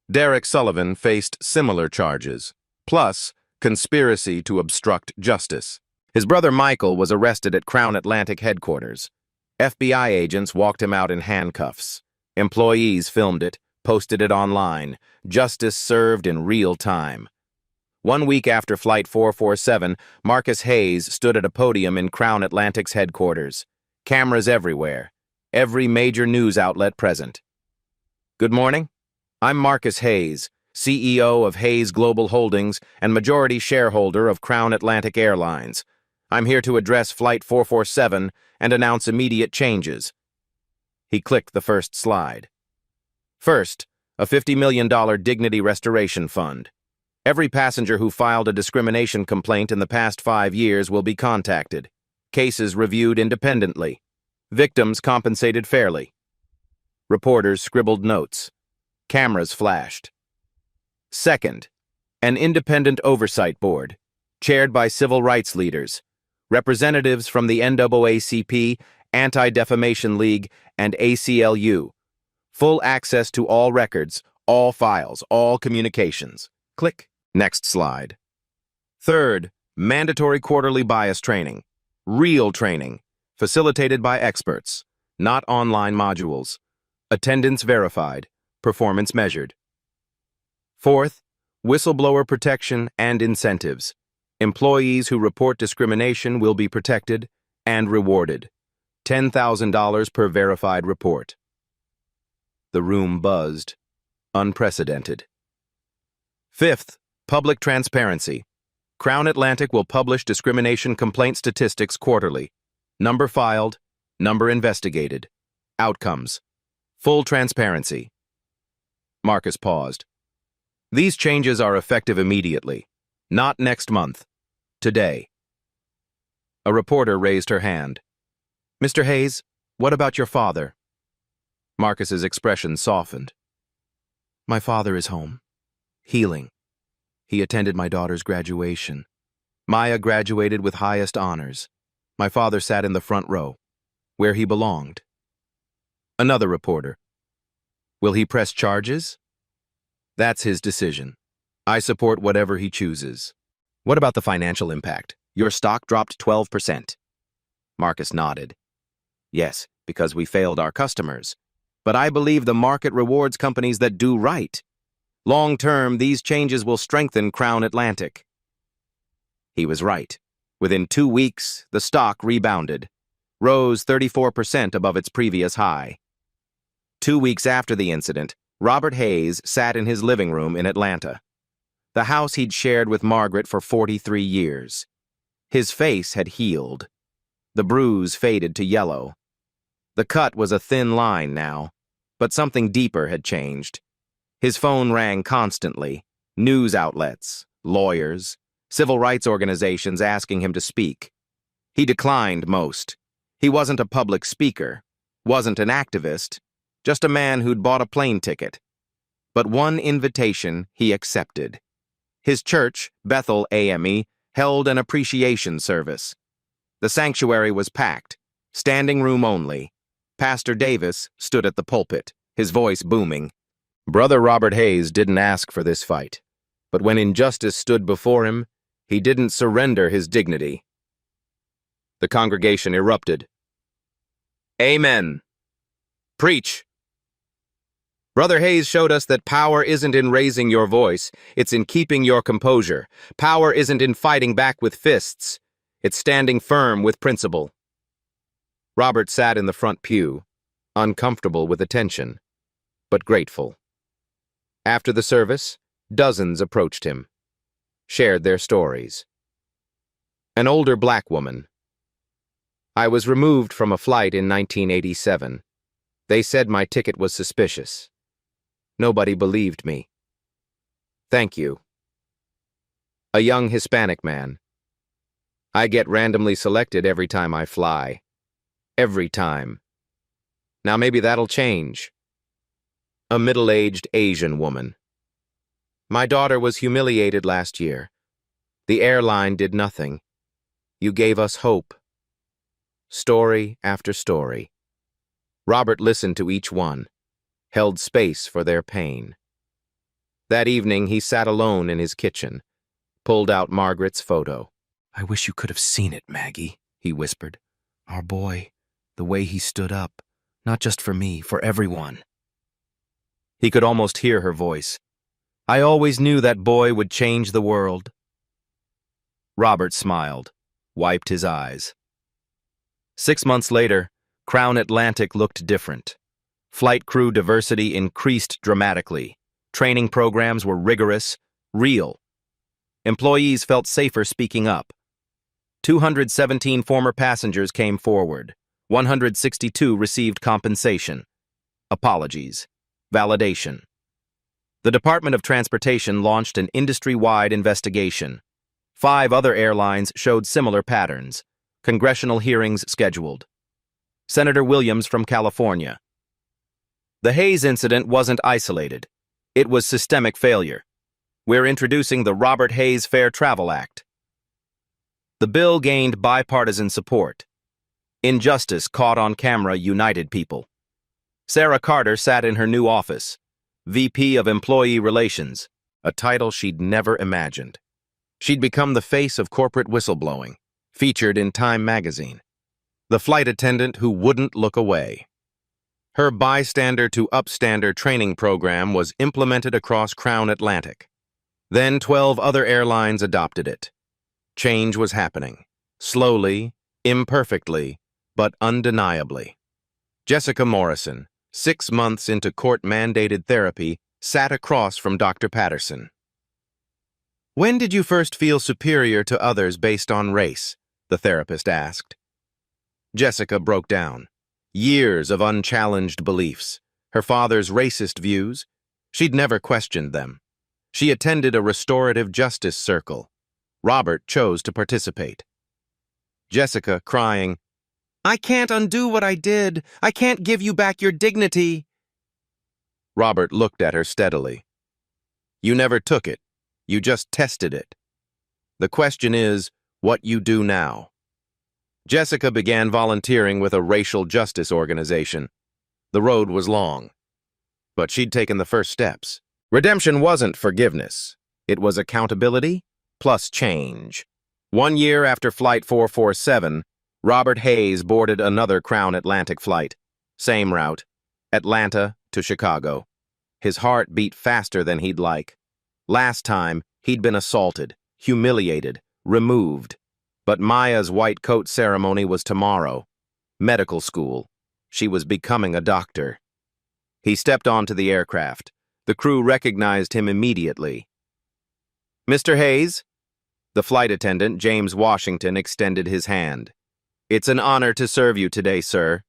Derek Sullivan faced similar charges, plus conspiracy to obstruct justice. His brother Michael was arrested at Crown Atlantic headquarters. FBI agents walked him out in handcuffs. Employees filmed it, posted it online. Justice served in real time. 1 week after Flight 447, Marcus Hayes stood at a podium in Crown Atlantic's headquarters. Cameras everywhere. Every major news outlet present. "Good morning. I'm Marcus Hayes, CEO of Hayes Global Holdings and majority shareholder of Crown Atlantic Airlines. I'm here to address Flight 447 and announce immediate changes." He clicked the first slide. First, a $50 million dignity restoration fund. Every passenger who filed a discrimination complaint in the past 5 years will be contacted. Cases reviewed independently. Victims compensated fairly. Reporters scribbled notes. Cameras flashed. Second, an independent oversight board, chaired by civil rights leaders, representatives from the NAACP, Anti-Defamation League, and ACLU. Full access to all records, all files, all communications. Click. Next slide. Third, mandatory quarterly bias training. Real training, facilitated by experts, not online modules. Attendance verified, performance measured. Fourth, whistleblower protection and incentives. Employees who report discrimination will be protected and rewarded. $10,000 per verified report. The room buzzed. Unprecedented. Fifth, public transparency. Crown Atlantic will publish discrimination complaint statistics quarterly. Number filed, number investigated. Outcomes. Full transparency. Marcus paused. These changes are effective immediately. Not next month. Today. A reporter raised her hand. "Mr. Hayes, what about your father?" Marcus's expression softened. "My father is home. Healing. He attended my daughter's graduation. Maya graduated with highest honors. My father sat in the front row, where he belonged. Another reporter. Will he press charges? That's his decision. I support whatever he chooses. What about the financial impact? Your stock dropped 12%. Marcus nodded. Yes, because we failed our customers. But I believe the market rewards companies that do right. Long term, these changes will strengthen Crown Atlantic. He was right. Within 2 weeks, the stock rebounded, rose 34% above its previous high. 2 weeks after the incident, Robert Hayes sat in his living room in Atlanta, the house he'd shared with Margaret for 43 years. His face had healed. The bruise faded to yellow. The cut was a thin line now, but something deeper had changed. His phone rang constantly, news outlets, lawyers, civil rights organizations asking him to speak. He declined most. He wasn't a public speaker, wasn't an activist, just a man who'd bought a plane ticket. But one invitation he accepted. His church, Bethel AME, held an appreciation service. The sanctuary was packed, standing room only. Pastor Davis stood at the pulpit, his voice booming. Brother Robert Hayes didn't ask for this fight, but when injustice stood before him, he didn't surrender his dignity. The congregation erupted. Amen. Preach. Brother Hayes showed us that power isn't in raising your voice, it's in keeping your composure. Power isn't in fighting back with fists, it's standing firm with principle. Robert sat in the front pew, uncomfortable with attention, but grateful. After the service, dozens approached him, shared their stories. An older black woman. I was removed from a flight in 1987. They said my ticket was suspicious. Nobody believed me. Thank you. A young Hispanic man. I get randomly selected every time I fly. Every time. Now maybe that'll change. A middle-aged Asian woman. My daughter was humiliated last year. The airline did nothing. You gave us hope. Story after story. Robert listened to each one, held space for their pain. That evening, he sat alone in his kitchen, pulled out Margaret's photo. I wish you could have seen it, Maggie, he whispered. Our boy, the way he stood up, not just for me, for everyone. He could almost hear her voice. I always knew that boy would change the world. Robert smiled, wiped his eyes. 6 months later, Crown Atlantic looked different. Flight crew diversity increased dramatically. Training programs were rigorous, real. Employees felt safer speaking up. 217 former passengers came forward. 162 received compensation. Apologies. Validation. The Department of Transportation launched an industry-wide investigation. 5 other airlines showed similar patterns. Congressional hearings scheduled. Senator Williams from California. The Hayes incident wasn't isolated. It was systemic failure. We're introducing the Robert Hayes Fair Travel Act. The bill gained bipartisan support. Injustice caught on camera united people. Sarah Carter sat in her new office, VP of Employee Relations, a title she'd never imagined. She'd become the face of corporate whistleblowing, featured in Time magazine. The flight attendant who wouldn't look away. Her bystander to upstander training program was implemented across Crown Atlantic. Then 12 other airlines adopted it. Change was happening, slowly, imperfectly, but undeniably. Jessica Morrison, 6 months into court-mandated therapy, sat across from Dr. Patterson. When did you first feel superior to others based on race? The therapist asked. Jessica broke down. Years of unchallenged beliefs. Her father's racist views. She'd never questioned them. She attended a restorative justice circle. Robert chose to participate. Jessica, crying, I can't undo what I did. I can't give you back your dignity. Robert looked at her steadily. You never took it. You just tested it. The question is, what you do now. Jessica began volunteering with a racial justice organization. The road was long, but she'd taken the first steps. Redemption wasn't forgiveness. It was accountability plus change. 1 year after Flight 447, Robert Hayes boarded another Crown Atlantic flight. Same route, Atlanta to Chicago. His heart beat faster than he'd like. Last time, he'd been assaulted, humiliated, removed. But Maya's white coat ceremony was tomorrow. Medical school. She was becoming a doctor. He stepped onto the aircraft. The crew recognized him immediately. "Mr. Hayes?" The flight attendant, James Washington, extended his hand. "It's an honor to serve you today, sir."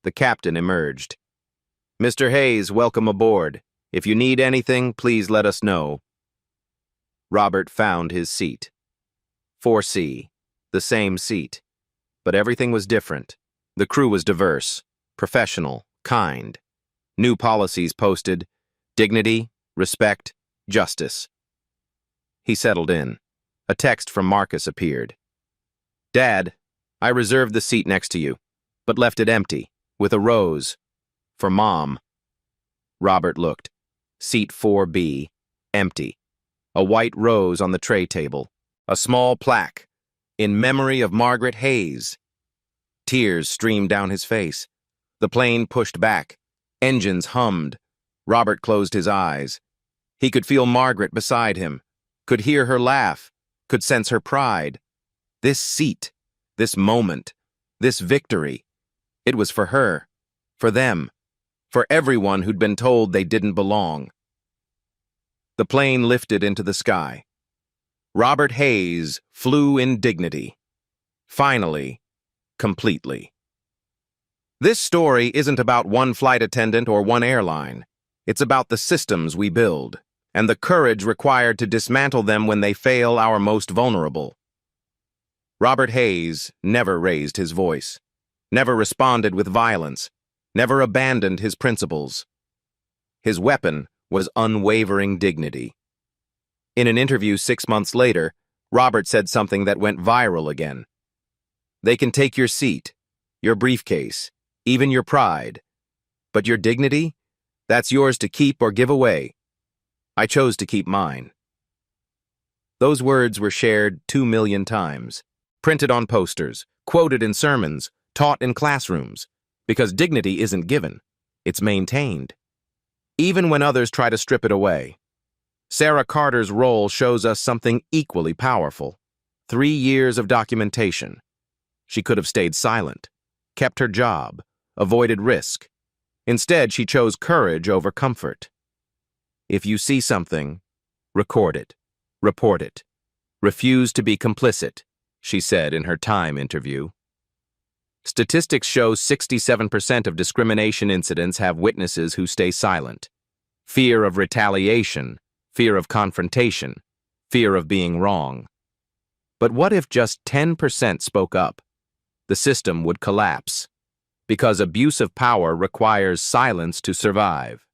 The captain emerged. "Mr. Hayes, welcome aboard. If you need anything, please let us know." Robert found his seat. 4C, the same seat. But everything was different. The crew was diverse, professional, kind. New policies posted: dignity, respect, justice. He settled in. A text from Marcus appeared. "Dad, I reserved the seat next to you, but left it empty, with a rose. For Mom." Robert looked. Seat 4B, empty. A white rose on the tray table. A small plaque. "In memory of Margaret Hayes." Tears streamed down his face. The plane pushed back. Engines hummed. Robert closed his eyes. He could feel Margaret beside him, could hear her laugh, could sense her pride. This seat, this moment, this victory, it was for her, for them, for everyone who'd been told they didn't belong. The plane lifted into the sky. Robert Hayes flew in dignity. Finally, completely. This story isn't about one flight attendant or one airline. It's about the systems we build, and the courage required to dismantle them when they fail our most vulnerable. Robert Hayes never raised his voice, never responded with violence, never abandoned his principles. His weapon was unwavering dignity. In an interview 6 months later, Robert said something that went viral again. "They can take your seat, your briefcase, even your pride. But your dignity? That's yours to keep or give away. I chose to keep mine." Those words were shared 2 million times, printed on posters, quoted in sermons, taught in classrooms, because dignity isn't given, it's maintained. Even when others try to strip it away. Sarah Carter's role shows us something equally powerful. 3 years of documentation. She could have stayed silent, kept her job, avoided risk. Instead, she chose courage over comfort. If you see something, record it, report it. Refuse to be complicit, she said in her Time interview. Statistics show 67% of discrimination incidents have witnesses who stay silent. Fear of retaliation, fear of confrontation, fear of being wrong. But what if just 10% spoke up? The system would collapse, because abuse of power requires silence to survive.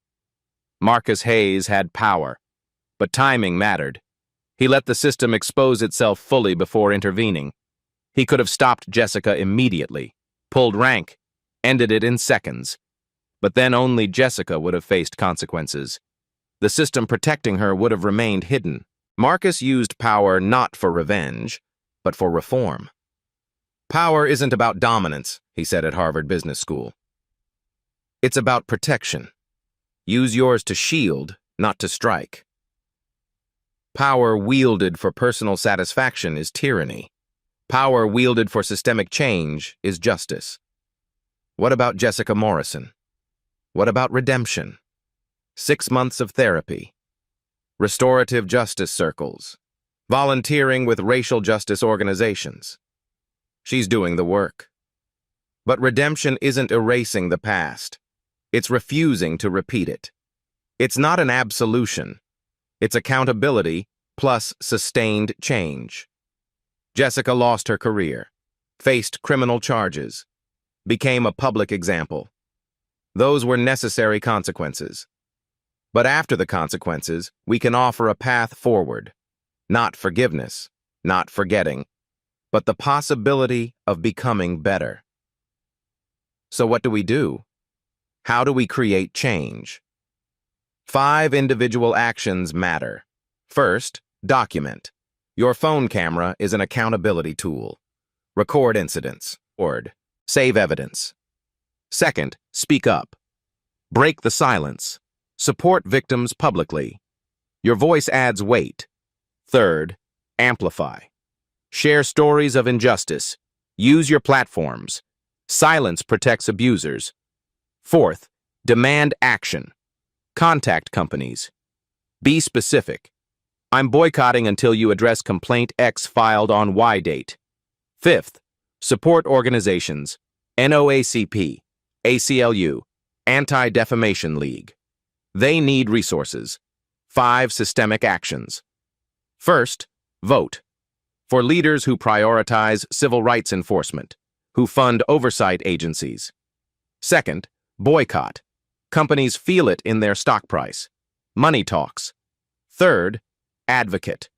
Marcus Hayes had power, but timing mattered. He let the system expose itself fully before intervening. He could have stopped Jessica immediately, pulled rank, ended it in seconds. But then only Jessica would have faced consequences. The system protecting her would have remained hidden. Marcus used power not for revenge, but for reform. "Power isn't about dominance," he said at Harvard Business School. "It's about protection. Use yours to shield, not to strike." Power wielded for personal satisfaction is tyranny. Power wielded for systemic change is justice. What about Jessica Morrison? What about redemption? 6 months of therapy. Restorative justice circles. Volunteering with racial justice organizations. She's doing the work. But redemption isn't erasing the past. It's refusing to repeat it. It's not an absolution. It's accountability plus sustained change. Jessica lost her career, faced criminal charges, became a public example. Those were necessary consequences. But after the consequences, we can offer a path forward. Not forgiveness, not forgetting, but the possibility of becoming better. So what do? How do we create change? 5 individual actions matter. First, document. Your phone camera is an accountability tool. Record incidents. Save evidence. Second, speak up. Break the silence. Support victims publicly. Your voice adds weight. Third, amplify. Share stories of injustice. Use your platforms. Silence protects abusers. Fourth, demand action. Contact companies. Be specific. I'm boycotting until you address complaint X filed on Y date. Fifth, support organizations. NOACP, ACLU, Anti-Defamation League. They need resources. 5 systemic actions. First, vote. For leaders who prioritize civil rights enforcement, who fund oversight agencies. Second, boycott. Companies feel it in their stock price. Money talks. Third, advocate.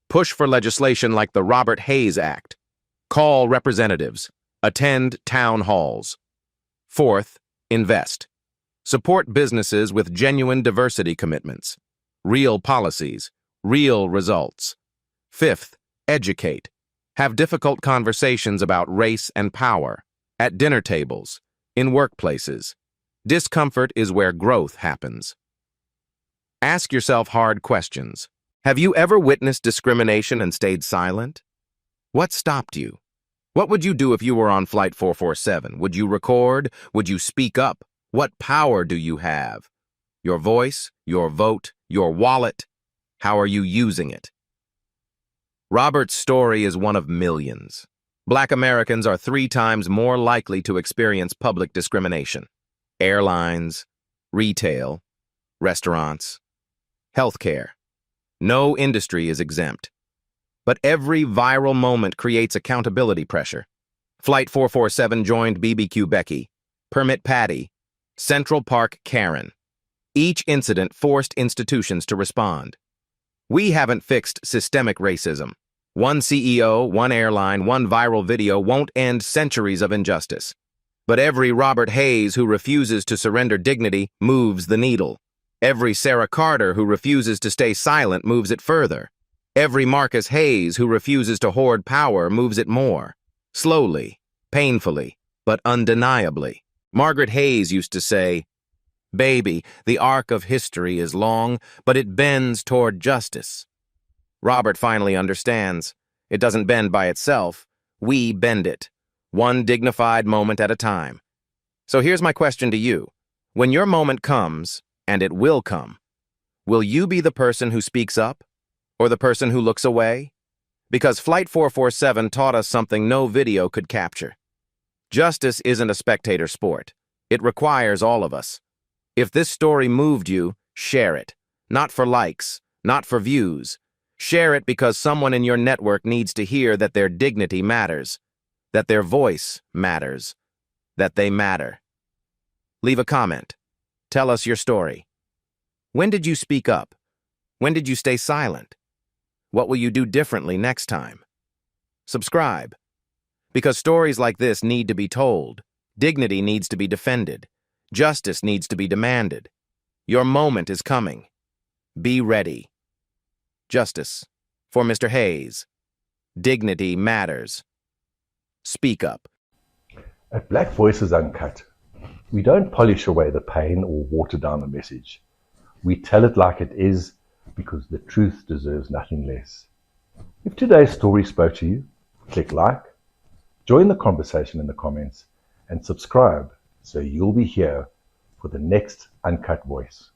Push for legislation like the Robert Hayes Act. Call representatives. Attend town halls. Fourth, invest. Support businesses with genuine diversity commitments. Real policies. Real results. Fifth, educate. Have difficult conversations about race and power. At dinner tables. In workplaces. Discomfort is where growth happens. Ask yourself hard questions. Have you ever witnessed discrimination and stayed silent? What stopped you? What would you do if you were on Flight 447? Would you record? Would you speak up? What power do you have? Your voice, your vote, your wallet. How are you using it? Robert's story is one of millions. Black Americans are 3 times more likely to experience public discrimination. Airlines, retail, restaurants, healthcare. No industry is exempt. But every viral moment creates accountability pressure. Flight 447 joined BBQ Becky, Permit Patty, Central Park Karen. Each incident forced institutions to respond. We haven't fixed systemic racism. One CEO, one airline, one viral video won't end centuries of injustice. But every Robert Hayes who refuses to surrender dignity moves the needle. Every Sarah Carter who refuses to stay silent moves it further. Every Marcus Hayes who refuses to hoard power moves it more. Slowly, painfully, but undeniably. Margaret Hayes used to say, "Baby, the arc of history is long, but it bends toward justice." Robert finally understands. It doesn't bend by itself. We bend it. One dignified moment at a time. So here's my question to you. When your moment comes, and it will come, will you be the person who speaks up? Or the person who looks away? Because Flight 447 taught us something no video could capture. Justice isn't a spectator sport. It requires all of us. If this story moved you, share it. Not for likes, not for views. Share it because someone in your network needs to hear that their dignity matters, that their voice matters, that they matter. Leave a comment. Tell us your story. When did you speak up? When did you stay silent? What will you do differently next time? Subscribe. Because stories like this need to be told. Dignity needs to be defended. Justice needs to be demanded. Your moment is coming. Be ready. Justice for Mr. Hayes. Dignity matters. Speak up. At Black Voices Uncut, we don't polish away the pain or water down the message. We tell it like it is because the truth deserves nothing less. If today's story spoke to you, click like, join the conversation in the comments, and subscribe so you'll be here for the next Uncut Voice.